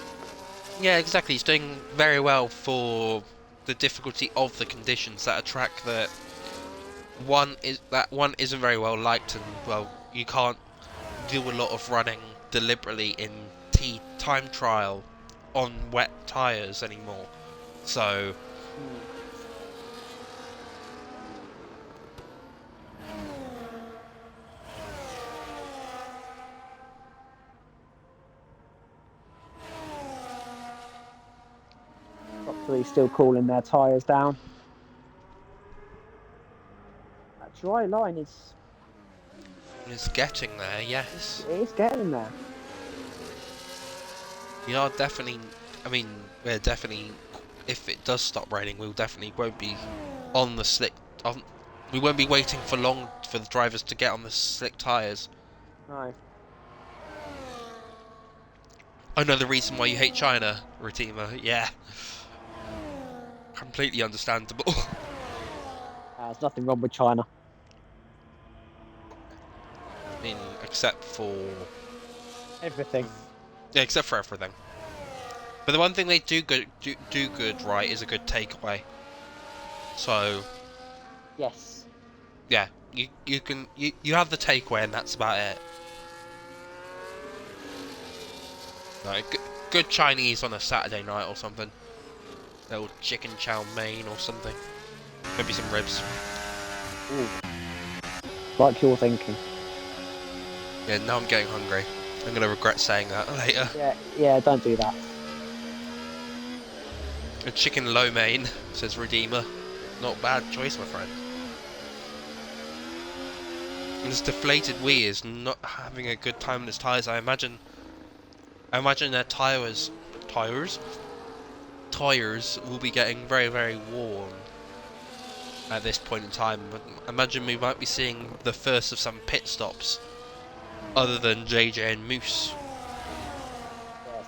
Yeah, exactly. He's doing very well for the difficulty of the conditions. That a track that one isn't very well liked, and well, you can't do a lot of running deliberately in time trial on wet tyres anymore. So. Top three still cooling their tyres down. That dry line is... It's getting there, yes. It is getting there. We are definitely... I mean, we're definitely... If it does stop raining, we definitely won't be on the slick... we won't be waiting for long for the drivers to get on the slick tyres. No. I know the reason why you hate China, Ratima. Yeah. Completely understandable. There's nothing wrong with China. I mean, except for... Everything. Yeah, except for everything. But the one thing they do good, right, is a good takeaway. So... Yes. Yeah, you have the takeaway and that's about it. Like, good Chinese on a Saturday night or something. Little chicken chow mein or something. Maybe some ribs. Ooh. Like you're thinking. Yeah, now I'm getting hungry. I'm going to regret saying that later. Yeah, don't do that. A chicken lo mein, says Redeemer. Not bad choice, my friend. And this DeflatedWee is not having a good time in his tyres. I imagine their tyres will be getting very, very warm at this point in time. But imagine we might be seeing the first of some pit stops other than JJ and Moose.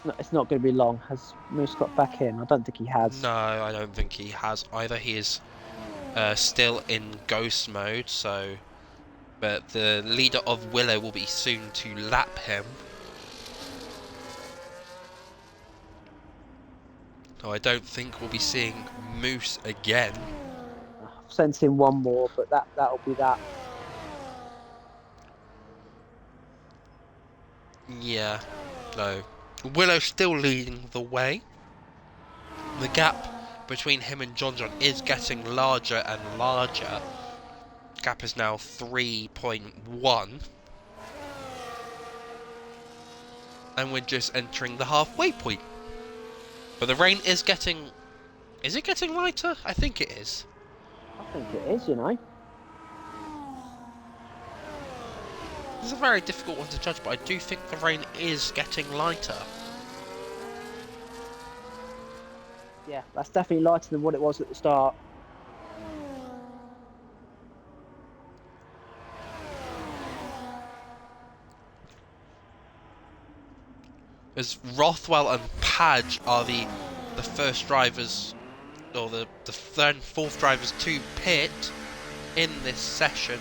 Yeah, it's not going to be long. Has Moose got back in? I don't think he has. No, I don't think he has either. He is still in ghost mode, so... But the leader of Willow will be soon to lap him. So I don't think we'll be seeing Moose again. I'm sensing one more, but that'll be that. Yeah, no. Willow still leading the way. The gap between him and JohnJohn is getting larger and larger. Gap is now 3.1. And we're just entering the halfway point. But the rain is getting... Is it getting lighter? I think it is. I think it is, you know. This is a very difficult one to judge, but I do think the rain is getting lighter. Yeah, that's definitely lighter than what it was at the start. As Rxthwell and Padge are the first drivers, or the third and fourth drivers to pit in this session.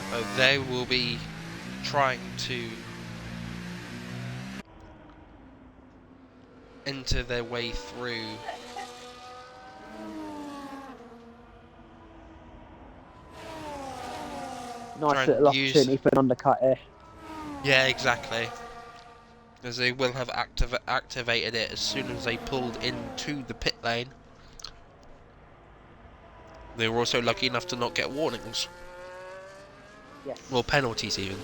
So they will be trying to enter their way through. Nice little opportunity for an undercut here. Yeah, exactly. As they will have activated it as soon as they pulled into the pit lane. They were also lucky enough to not get warnings. Yes. Or penalties even.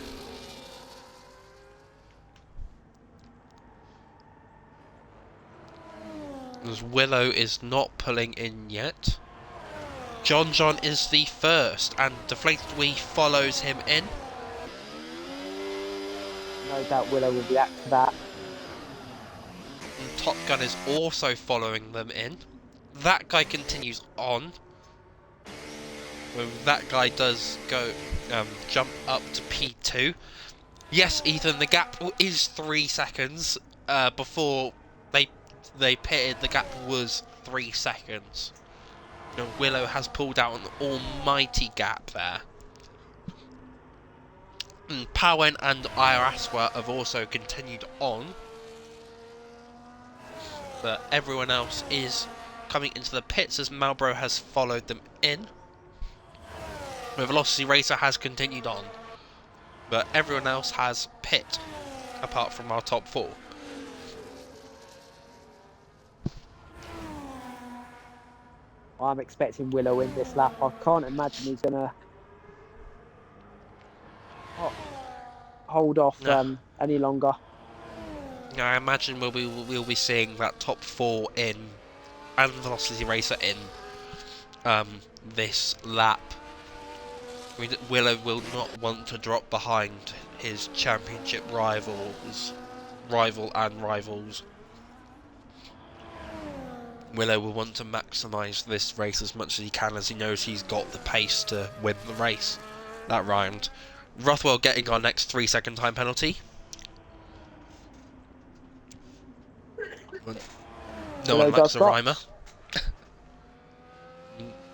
As Willow is not pulling in yet. JohnJohn is the first, and DeflatedWee follows him in. No doubt Willow will be after that. And Top Gun is also following them in. That guy continues on. Well, that guy does go jump up to P2. Yes, Ethan, the gap is 3 seconds. Before they pitted, the gap was 3 seconds. And Willow has pulled out an almighty gap there. And Powen and Rxthwell have also continued on. But everyone else is coming into the pits as Marlboro has followed them in. The Velocity Racer has continued on. But everyone else has pit, apart from our top 4. I'm expecting Willow in this lap. I can't imagine he's going to hold off any longer. I imagine we'll be seeing that top 4 in, and Velocity Racer in, this lap. Willow will not want to drop behind his championship rival and rivals. Willow will want to maximise this race as much as he can, as he knows he's got the pace to win the race that round. Rxthwell getting our next 3-second time penalty. No one likes a rhymer.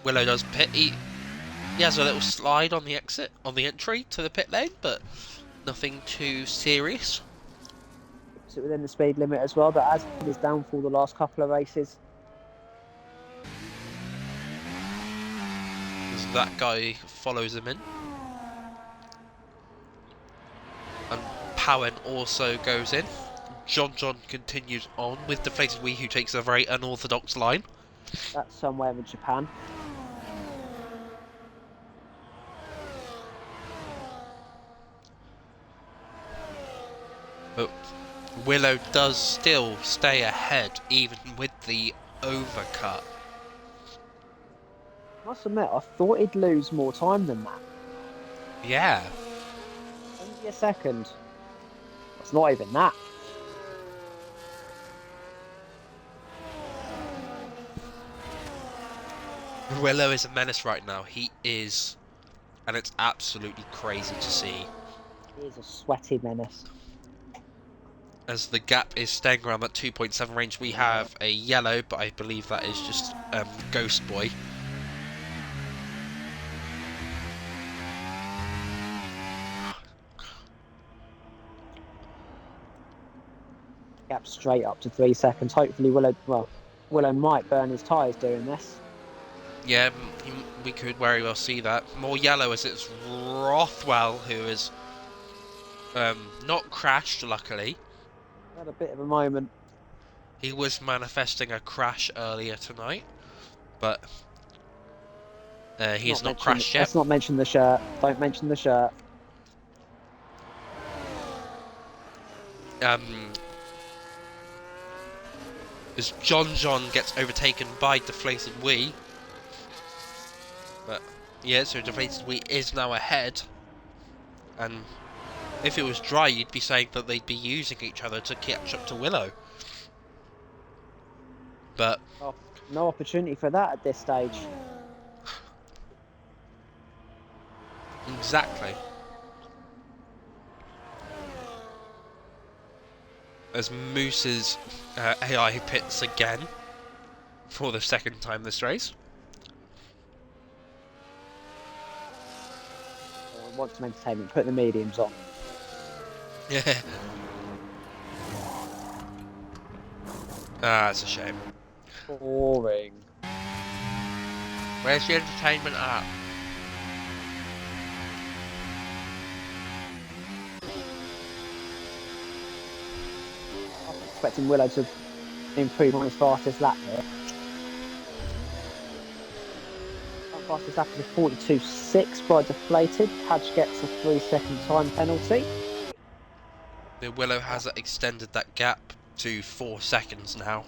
Willow does pit. He has a little slide on the exit, on the entry to the pit lane, but nothing too serious. Is it within the speed limit as well? That has been his downfall the last couple of races. As that guy follows him in. And Powen also goes in. JohnJohn continues on with DeflatedWee, who takes a very unorthodox line. That's somewhere in Japan. But Willow does still stay ahead, even with the overcut. I must admit, I thought he'd lose more time than that. Yeah. Only a second. It's not even that. Willow is a menace right now. He is, and it's absolutely crazy to see. He is a sweaty menace. As the gap is staying around that 2.7 range, we have a yellow, but I believe that is just Ghost Boy. Gap straight up to 3 seconds. Hopefully Willow might burn his tyres doing this. Yeah, we could very well see that. More yellow as it's Rxthwell who is not crashed, luckily. Had a bit of a moment. He was manifesting a crash earlier tonight, but he's not crashed yet. Let's not mention the shirt. Don't mention the shirt. As JohnJohn gets overtaken by DeflatedWee. But yeah, so DeflatedWee is now ahead. And if it was dry, you'd be saying that they'd be using each other to catch up to Willow. But no opportunity for that at this stage. Exactly. As Moose's AI pits again for the second time this race. Want some entertainment, put the mediums on. Yeah. Ah, it's a shame. Boring. Where's the entertainment at? I'm expecting Willow to improve on his fastest lap here. Fastest lap is a 42.6 by Deflated. Padge gets a 3-second time penalty. The Willow has extended that gap to 4 seconds now.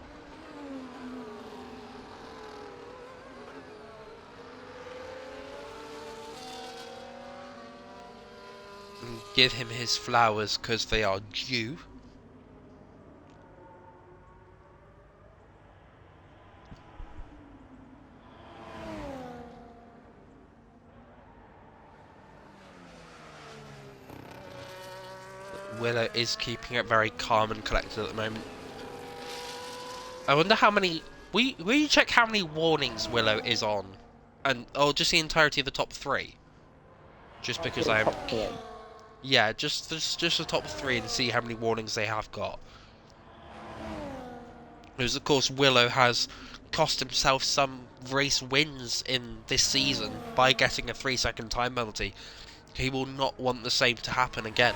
And give him his flowers because they are due. Willow is keeping it very calm and collected at the moment. I wonder how many... Will you check how many warnings Willow is on? Or just the entirety of the top 3? Just because I am... Yeah, just the top 3 and see how many warnings they have got. Because of course Willow has cost himself some race wins in this season by getting a 3-second time penalty. He will not want the same to happen again.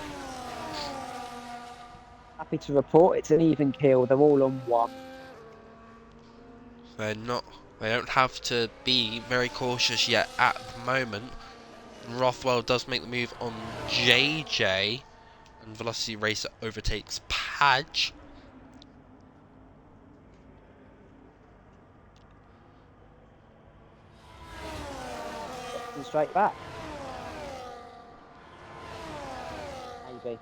Happy to report it's an even kill. They're all on 1. They don't have to be very cautious yet at the moment. Rxthwell does make the move on JJ, and Velocity Racer overtakes Padge. And straight back. Maybe.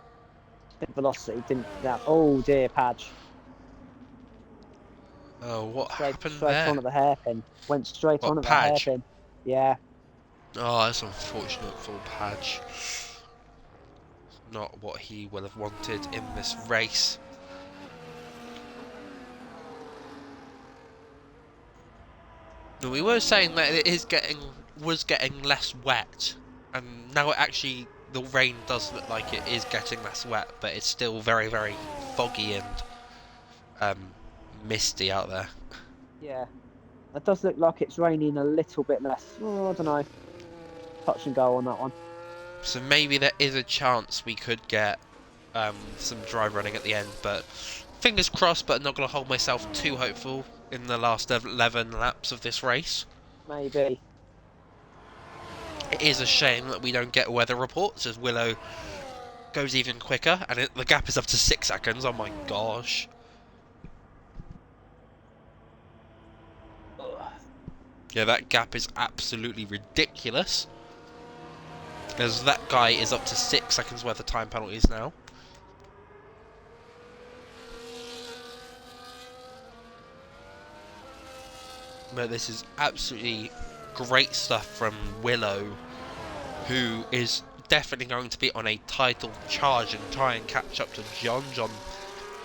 Velocity didn't. Oh dear, Padge. Oh, what happened straight there? on at the hairpin. Went straight on at the Padge? hairpin. Yeah. Oh, that's unfortunate for Padge. Not what he will have wanted in this race. But we were saying that it was getting less wet, and now the rain does look like it is getting less wet, but it's still very, very foggy and misty out there. Yeah. It does look like it's raining a little bit less. Oh, I don't know. Touch and go on that one. So maybe there is a chance we could get some dry running at the end, but fingers crossed, but I'm not going to hold myself too hopeful in the last 11 laps of this race. Maybe. It is a shame that we don't get weather reports as Willow goes even quicker, and the gap is up to 6 seconds. Oh my gosh. Yeah, that gap is absolutely ridiculous. As that guy is up to 6 seconds worth of time penalties now. But this is absolutely great stuff from Willow, who is definitely going to be on a title charge and try and catch up to JohnJohn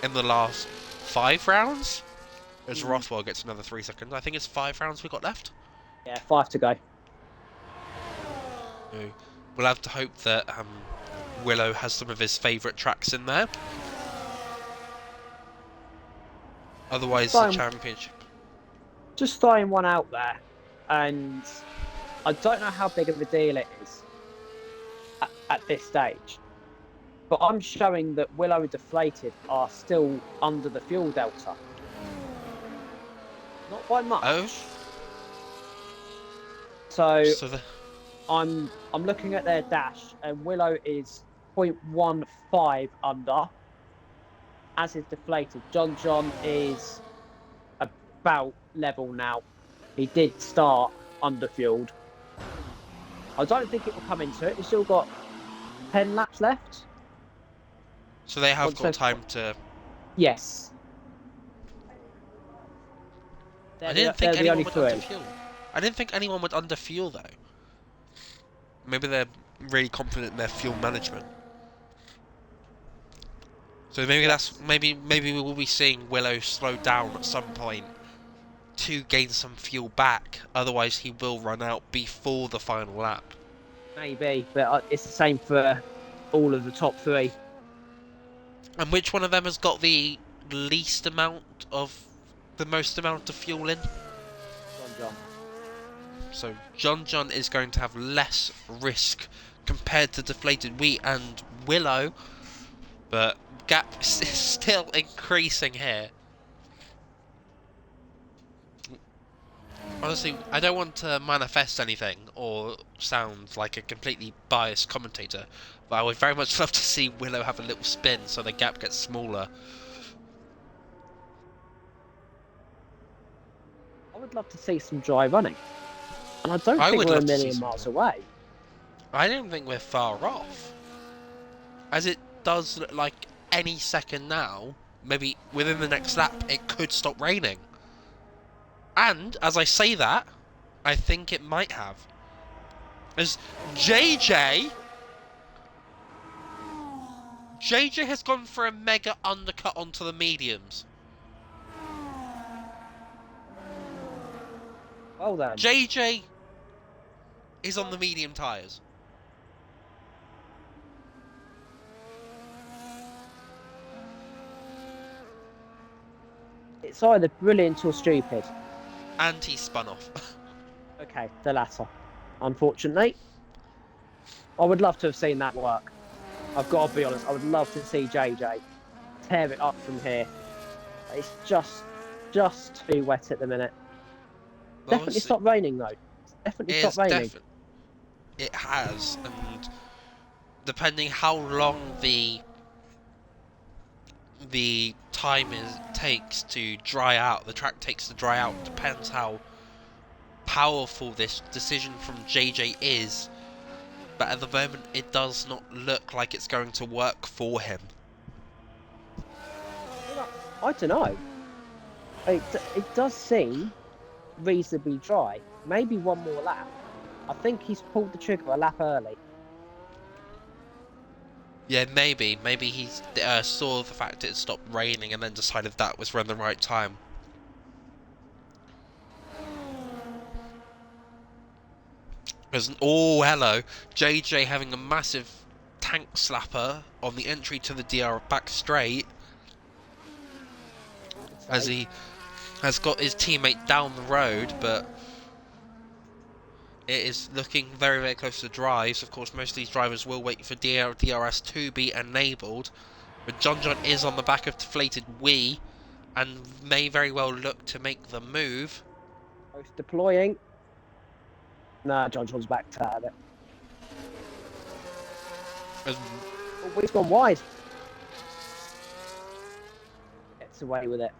in the last 5 rounds. As Rxthwell gets another 3 seconds. I think it's 5 rounds we got left. Yeah, 5 to go. So we'll have to hope that Willow has some of his favourite tracks in there. Otherwise, the championship. Just throwing one out there, and I don't know how big of a deal it is at this stage, but I'm showing that Willow and Deflated are still under the fuel delta. Not by much. Oh. So I'm looking at their dash, and Willow is 0.15 under, as is Deflated. JohnJohn is about level now. He did start underfueled. I don't think it will come into it. We've still got 10 laps left. So they have got time to... Yes. I didn't think anyone would underfuel. I didn't think anyone would underfuel though. Maybe they're really confident in their fuel management. So maybe maybe we will be seeing Willow slow down at some point to gain some fuel back. Otherwise, he will run out before the final lap. Maybe, but it's the same for all of the top 3. And which one of them has got the most amount of fuel in? JohnJohn. So JohnJohn is going to have less risk compared to DeflatedWee and Willow, but gap is still increasing here. Honestly, I don't want to manifest anything or sound like a completely biased commentator, but I would very much love to see Willow have a little spin so the gap gets smaller. I would love to see some dry running. And I don't think we're a million miles away. I don't think we're far off. As it does look like any second now, maybe within the next lap, it could stop raining. And, as I say that, I think it might have. As JJ has gone for a mega undercut onto the mediums. Well then. JJ is on the medium tyres. It's either brilliant or stupid. And he spun off. Okay, the latter. Unfortunately. I would love to have seen that work. I've got to be honest, I would love to see JJ tear it up from here. It's just too wet at the minute. Definitely stopped raining though. Definitely stopped raining. It has, and depending how long the time takes to dry out, the track takes to dry out, depends how powerful this decision from JJ is. But at the moment, it does not look like it's going to work for him. I don't know. It does seem reasonably dry. Maybe one more lap. I think he's pulled the trigger a lap early. Yeah, maybe he saw the fact it stopped raining and then decided that was around the right time. Oh, hello. JJ having a massive tank slapper on the entry to the DR back straight. As he has got his teammate down the road, but it is looking very, very close to drives. Of course, most of these drivers will wait for DRS to be enabled. But JohnJohn is on the back of DeflatedWee and may very well look to make the move. Both deploying. Nah, JohnJohn's back to it. Oh, he's gone wide. Gets away with it.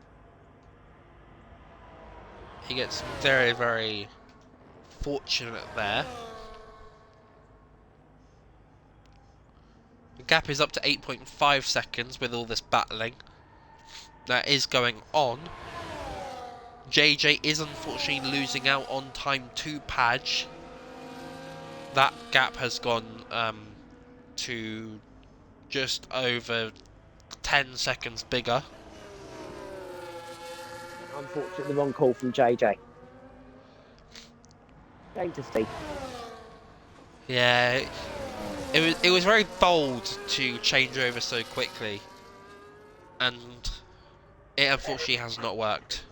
He gets very, very fortunate there. The gap is up to 8.5 seconds with all this battling that is going on. JJ is unfortunately losing out on time to Padge. That gap has gone to just over 10 seconds bigger. Unfortunately, the wrong call from JJ. Shame to see. Yeah, it was very bold to change over so quickly, and it unfortunately has not worked.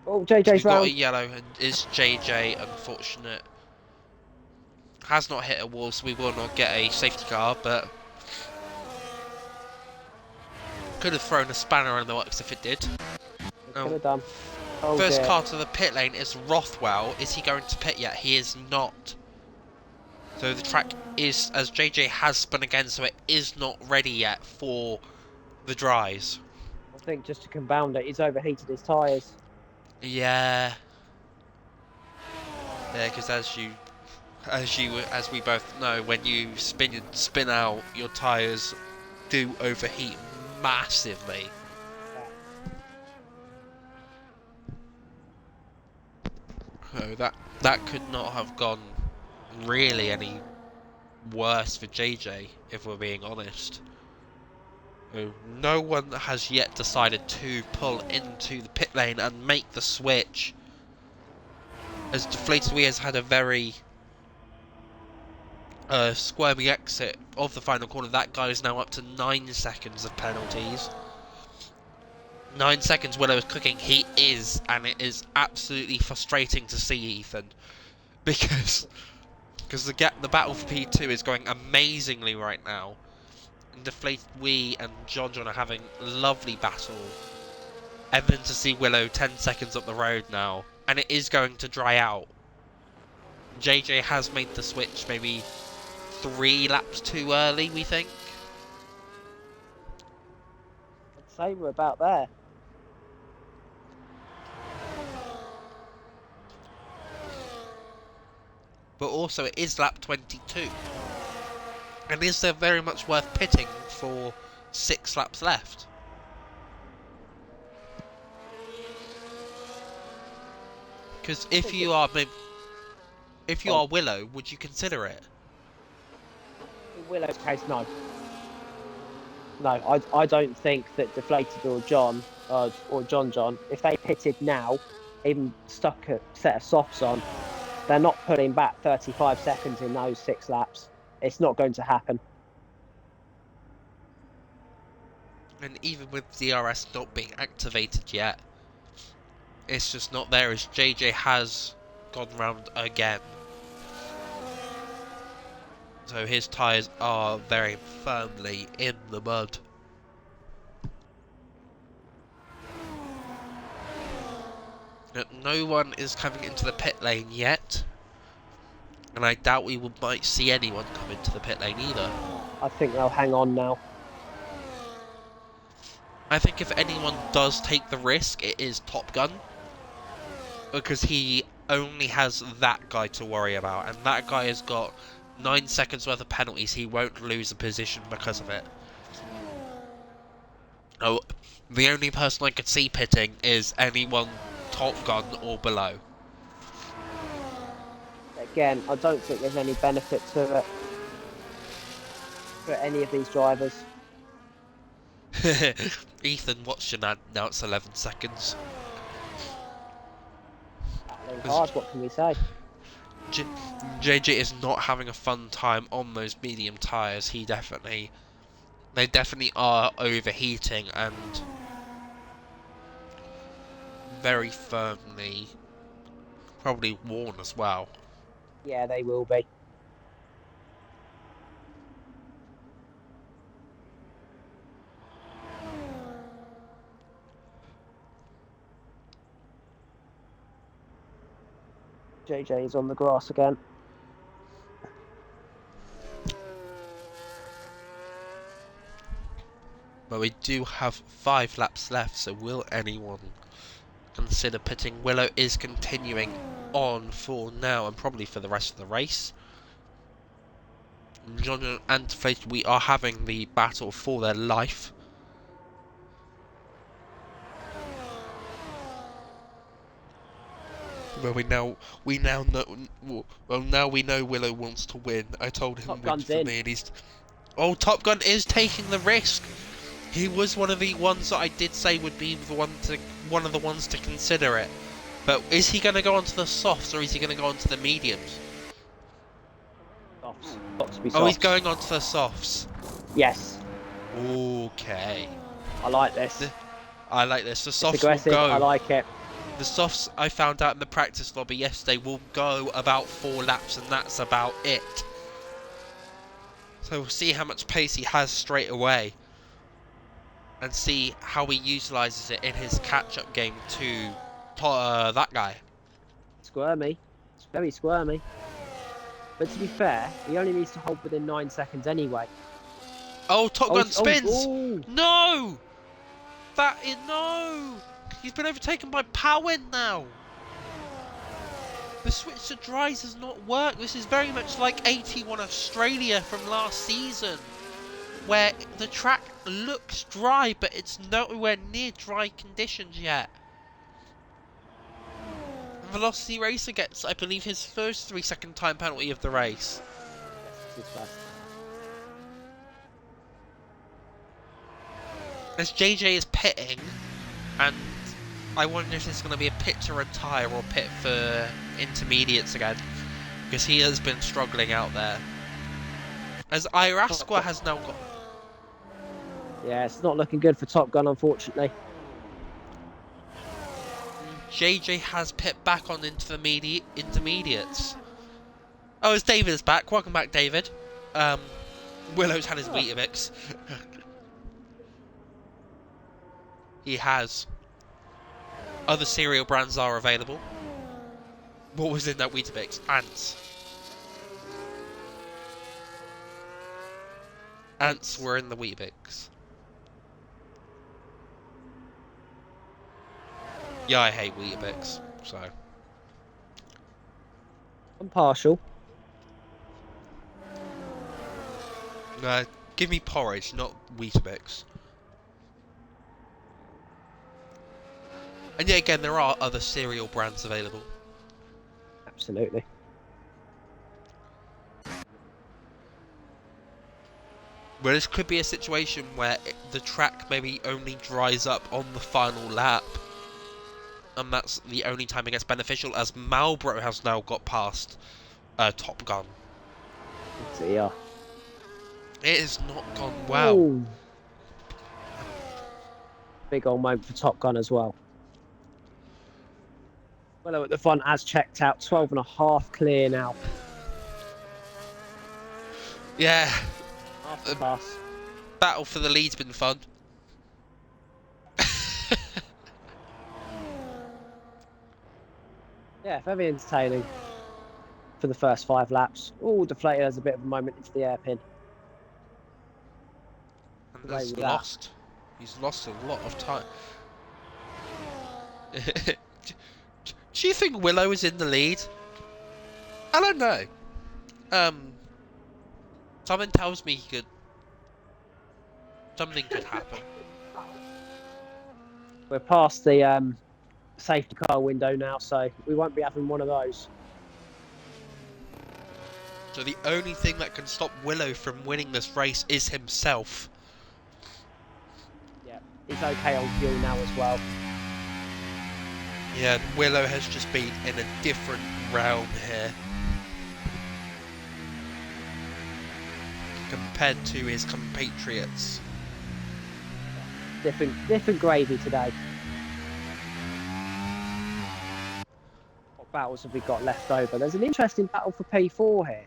Oh, So JJ's we've got a round. yellow, and is JJ unfortunate. Has not hit a wall, so we will not get a safety car, but could have thrown a spanner in the works if it did. Could have done. Oh, First dear. car to the pit lane is Rxthwell. Is he going to pit yet? He is not. So the track is, as JJ has spun again, so it is not ready yet for the dries. I think just to compound it, he's overheated his tyres. Yeah. Yeah, because as we both know, when you spin out, your tyres do overheat massively. So that could not have gone really any worse for JJ, if we're being honest. No one has yet decided to pull into the pit lane and make the switch, as DeflatedWee has had a very squirmy exit of the final corner. That guy is now up to 9 seconds of penalties. 9 seconds Willow is cooking. He is, and it is absolutely frustrating to see, Ethan, because the battle for P2 is going amazingly right now. And DeflatedWee and JohnJohn are having a lovely battle. And then to see Willow 10 seconds up the road now, and it is going to dry out. JJ has made the switch maybe 3 laps too early, we think. I'd say we're about there. But also it is lap 22. And is there very much worth pitting for 6 laps left? Because if you are Willow, would you consider it? In Willow's case, no. No, I don't think that Deflated or John or JohnJohn, if they pitted now, even stuck a set of softs on, they're not putting back 35 seconds in those 6 laps. It's not going to happen. And even with DRS not being activated yet, it's just not there, as JJ has gone round again. So his tyres are very firmly in the mud. No one is coming into the pit lane yet, and I doubt we might see anyone come into the pit lane either. I think they'll hang on now. I think if anyone does take the risk, it is Top Gun, because he only has that guy to worry about, and that guy has got 9 seconds worth of penalties. He won't lose a position because of it. Oh, the only person I could see pitting is anyone Top Gun or below. Again, I don't think there's any benefit to it for any of these drivers. Ethan, what's your now? It's 11 seconds. Battling hard, what can we say? JJ is not having a fun time on those medium tyres. They definitely are overheating and very firmly probably worn as well. Yeah, they will be. JJ is on the grass again. But we do have 5 laps left, so will anyone consider pitting? Willow is continuing on for now and probably for the rest of the race. John and DeflatedWee are having the battle for their life. Well, we now know. Well, now we know Willow wants to win. I told him Top win Gun's for in. me, and he's. Oh, Top Gun is taking the risk. He was one of the ones that I did say would be one of the ones to consider it. But is he going to go onto the softs or is he going to go onto the mediums? Softs. Got to be softs. Oh, he's going onto the softs. Yes. Okay. I like this. I like this. The It's softs aggressive. will go. I like it. The softs I found out in the practice lobby yesterday will go about 4 laps, and that's about it. So we'll see how much pace he has straight away, and see how he utilises it in his catch-up game to that guy. Squirmy. It's very squirmy. But to be fair, he only needs to hold within 9 seconds anyway. Oh, Top Gun spins! Oh. No! That is no! He's been overtaken by Powen now! The switch to dries does not work. This is very much like 81 Australia from last season, where the track looks dry, but it's nowhere near dry conditions yet. Velocity Racer gets, I believe, his first 3-second time penalty of the race. As JJ is pitting, and I wonder if there's going to be a pit to retire or pit for intermediates again, because he has been struggling out there. As IIRL has now got... Yeah, it's not looking good for Top Gun, unfortunately. JJ has pit back on into the intermediates. Oh, it's David's back. Welcome back, David. Willow's had his Weetabix. He has. Other cereal brands are available. What was in that Weetabix? Ants. Ants were in the Weetabix. Yeah, I hate Weetabix, so... I'm partial. Give me porridge, not Weetabix. And yet again, there are other cereal brands available. Absolutely. Well, this could be a situation where the track maybe only dries up on the final lap. And that's the only time it gets beneficial, as Marlboro has now got past Top Gun. Yeah. It has not gone well. Ooh. Big old moment for Top Gun as well. Willow at the front has checked out. 12.5 clear now. Yeah. After pass. Battle for the lead's been fun. Yeah, very entertaining for the first 5 laps. Oh, Deflated has a bit of a moment into the hairpin. And he's lost a lot of time. Do you think Willow is in the lead? I don't know. Something tells me something could happen. We're past the safety car window now, so we won't be having one of those. So the only thing that can stop Willow from winning this race is himself. Yeah, he's okay on fuel now as well. Yeah, Willow has just been in a different realm here compared to his compatriots. Different gravy today. What battles have we got left over? There's an interesting battle for P4 here.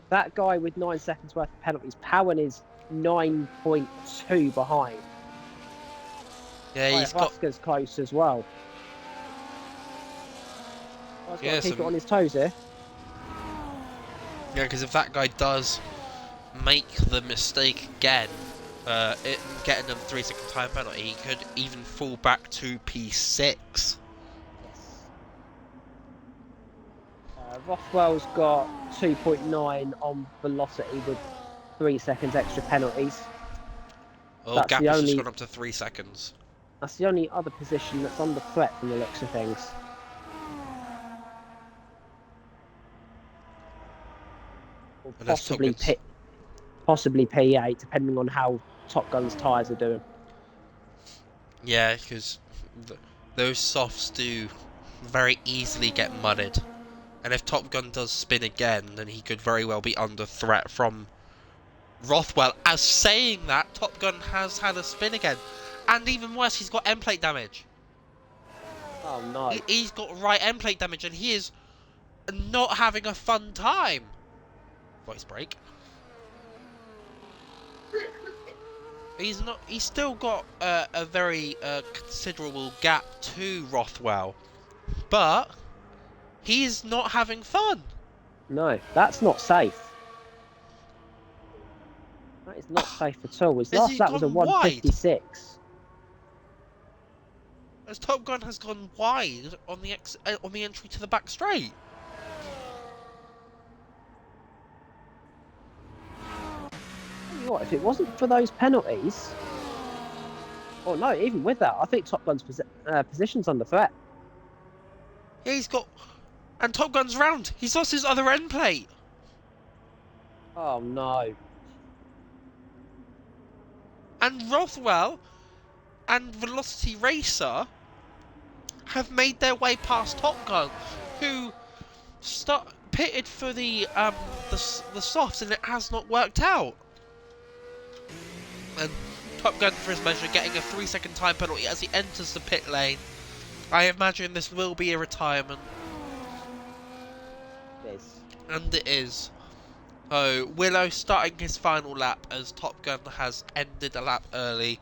That guy with 9 seconds worth of penalties, Powen is 9.2 behind. Yeah, he's got... Oscar's close as well. He's got to keep it on his toes here. Yeah, because if that guy does make the mistake again, getting another 3-second time penalty, he could even fall back to P6. Yes. Rxthwell's got 2.9 on velocity with 3 seconds extra penalties. Oh, Gap has just gone up to 3 seconds. That's the only other position that's under threat from the looks of things. or And that's Top Gun's. possibly P8, depending on how Top Gun's tyres are doing. Yeah, because those softs do very easily get mudded. And if Top Gun does spin again, then he could very well be under threat from Rxthwell. As saying that, Top Gun has had a spin again. And even worse, he's got end plate damage. Oh no. He's got right end plate damage, and he is not having a fun time. Voice break. He's not. He's still got a very considerable gap to Rxthwell, but he's not having fun. No, that's not safe. That is not safe at all. His last lap was a 1:56. As Top Gun has gone wide on the entry to the back straight. Tell you what, if it wasn't for those penalties, or no, even with that, I think Top Gun's position's under threat. Yeah, he's got, and Top Gun's round. He's lost his other end plate. Oh no. And Rxthwell and Velocity Racer have made their way past Top Gun, who pitted for the softs, and it has not worked out. And Top Gun, for his measure, getting a 3-second time penalty as he enters the pit lane. I imagine this will be a retirement. It is. And it is. Oh, Willow starting his final lap as Top Gun has ended a lap early.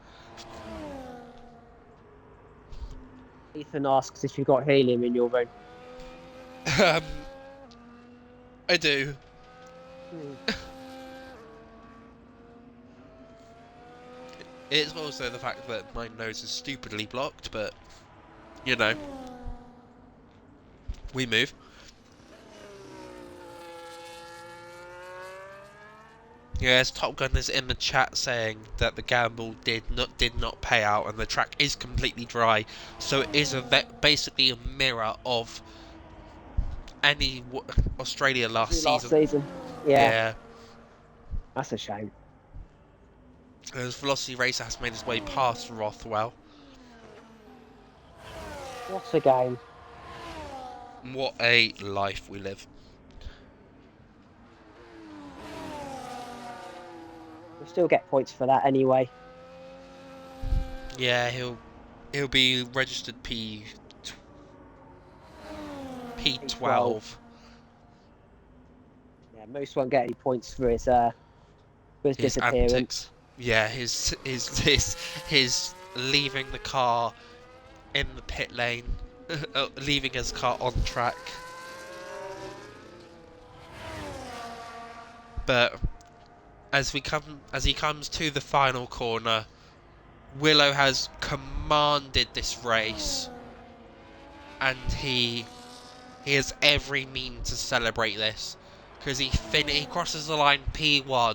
Ethan asks if you've got helium in your room. I do. It's also the fact that my nose is stupidly blocked, but, you know, we move. Yes, Top Gun is in the chat saying that the gamble did not pay out, and the track is completely dry, so it is basically a mirror of any Australia last season. Yeah. That's a shame. As Velocity Racer has made his way past Rxthwell. What a game. What a life we live. We'll still get points for that anyway. Yeah, he'll be registered P12. Yeah, Moose won't get any points for his disappearance. Antics. Yeah, his leaving the car in the pit lane, leaving his car on track. But as he comes to the final corner, Willow has commanded this race, and he has every means to celebrate this, because he crosses the line P1,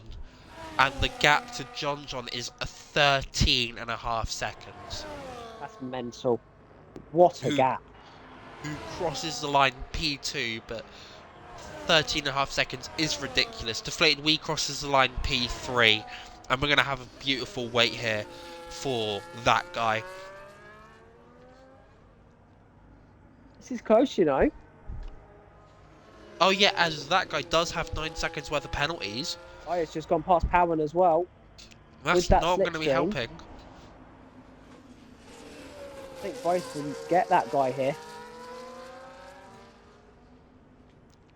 and the gap to JohnJohn is 13.5 seconds. That's mental. What a gap. Who crosses the line P2, but 13.5 seconds is ridiculous. DeflatedWee crosses the line P3, and we're going to have a beautiful wait here for that guy. This is close, you know. Oh yeah, as that guy does have 9 seconds worth of penalties. Oh, it's just gone past Powen as well. That's not going to be helping. I think both can get that guy here.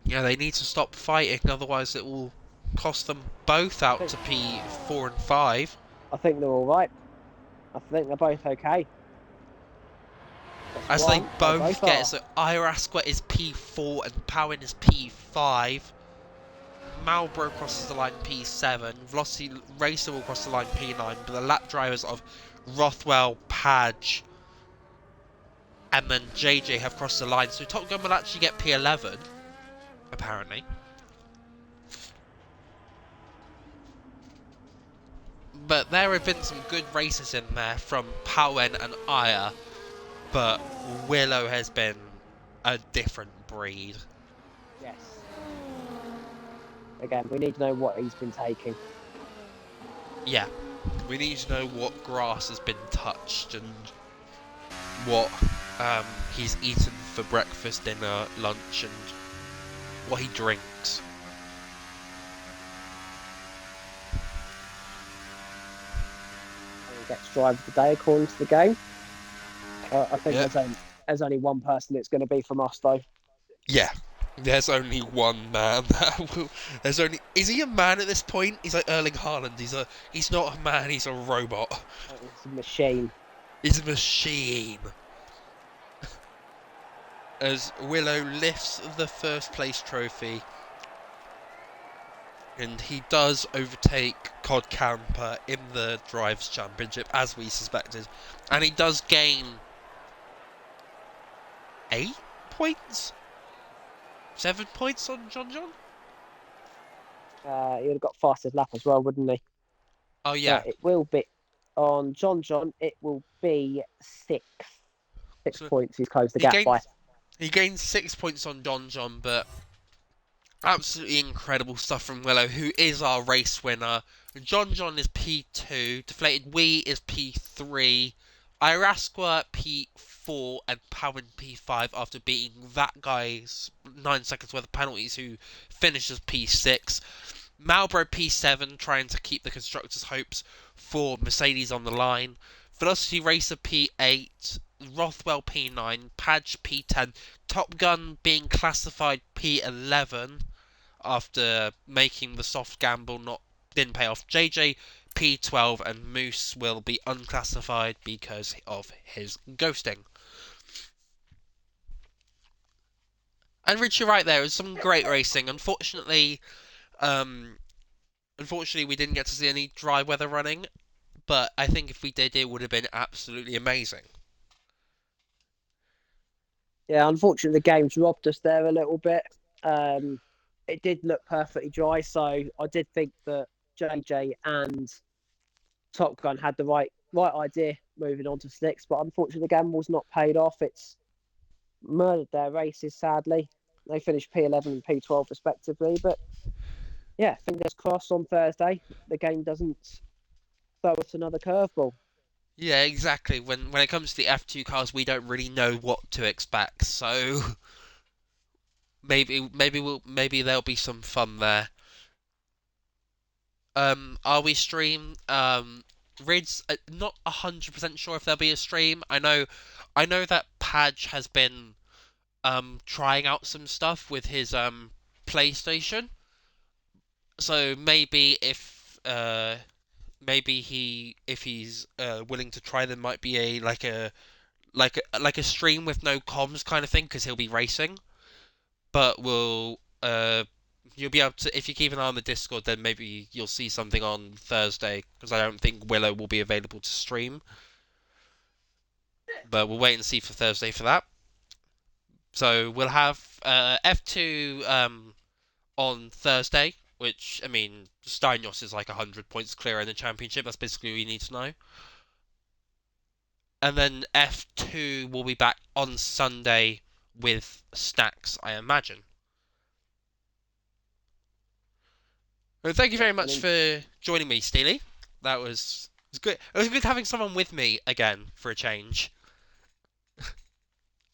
Yeah, they need to stop fighting, otherwise it will cost them both out to P4 and 5. I think they're all right. I think they're both okay. As they both get, so IIRL is P4 and Powen is P5. Marlboro crosses the line P7. Velocity Racer will cross the line P9, but the lap drivers of Rxthwell, Padge, and then JJ have crossed the line, so Top Gun will actually get P11, apparently. But there have been some good races in there from Powen and Aya, but Willow has been a different breed. Yes. Again, we need to know what he's been taking. Yeah, we need to know what grass has been touched and what he's eaten for breakfast, dinner, lunch, and what he drinks. He gets driver of the day according to the game. I think Yep. there's only one person it's going to be from us, though. Yeah, there's only one man that will. There's only. Is he a man at this point? He's like Erling Haaland. He's not a man. He's a robot. It's a machine. He's a machine. As Willow lifts the first place trophy, and he does overtake Cod Camper in the Drives Championship, as we suspected, and he does gain 8 points, 7 points on JohnJohn. He would have got fastest lap as well, wouldn't he? Oh yeah, it will be on JohnJohn. It will be 6 So points. He's closed the gap by. He gained 6 points on JohnJohn, but absolutely incredible stuff from Willow, who is our race winner. JohnJohn is P2, DeflatedWee is P3, Rxthwell P4, and Powen P5 after beating that guy's 9 seconds worth of penalties, who finishes P6. Marlboro P7, trying to keep the constructors' hopes for Mercedes on the line. Velocity Racer P8, Rxthwell P9, Padge P10, Top Gun being classified P11 after making the soft gamble didn't pay off. JJ P12, and Moose will be unclassified because of his ghosting. And Rich, you're right, there was some great racing. Unfortunately, we didn't get to see any dry weather running, but I think if we did, it would have been absolutely amazing. Yeah, unfortunately, the game's robbed us there a little bit. It did look perfectly dry, so I did think that JJ and Top Gun had the right idea moving on to slicks, but unfortunately, the gamble's not paid off. It's murdered their races, sadly. They finished P11 and P12 respectively, but yeah, fingers crossed on Thursday the game doesn't throw us another curveball. Yeah, exactly. When it comes to the F2 cars, we don't really know what to expect, so maybe there'll be some fun there. Are we stream? Rid's not 100% sure if there'll be a stream. I know that Padge has been trying out some stuff with his PlayStation. So maybe if he's willing to try, there might be a stream with no comms kind of thing, because he'll be racing. But you'll be able to, if you keep an eye on the Discord, then maybe you'll see something on Thursday, because I don't think Willow will be available to stream. But we'll wait and see for Thursday for that. So we'll have F2 on Thursday, which, I mean, Steinjoss is like 100 points clear in the championship. That's basically all you need to know. And then F2 will be back on Sunday with Stacks, I imagine. Well, thank you very much for joining me, Steely. That was good. It was good having someone with me again for a change.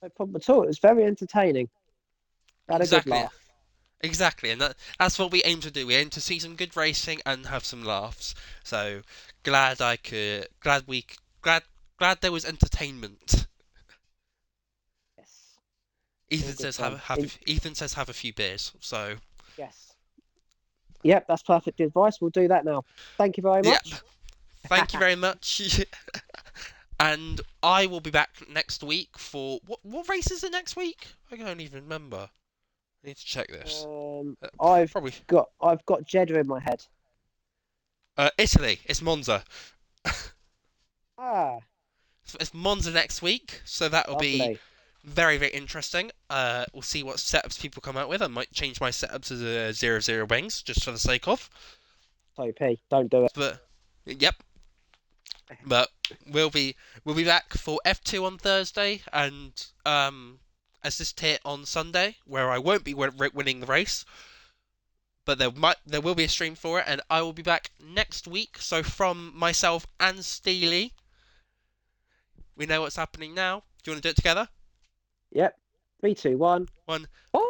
No problem at all. It was very entertaining. Had a good laugh. Exactly, and that's what we aim to do. We aim to see some good racing and have some laughs. So glad there was entertainment. Yes. Ethan says have a few beers. So yes. Yep, that's perfect advice. We'll do that now. Thank you very much. Yep. Thank you very much. And I will be back next week for what race is it next week? I don't even remember. I need to check this. I've got Jeddah in my head. Italy. It's Monza. It's Monza next week, so that will be very, very interesting. We'll see what setups people come out with. I might change my setup to the 0-0 wings, just for the sake of. OP, don't do it. But yep. But we'll be back for F2 on Thursday, and assist here on Sunday, where I won't be winning the race. but there will be a stream for it, and I will be back next week. So from myself and Steely, we know what's happening now. Do you want to do it together? Yep. 3, 2, 1. One. Oh!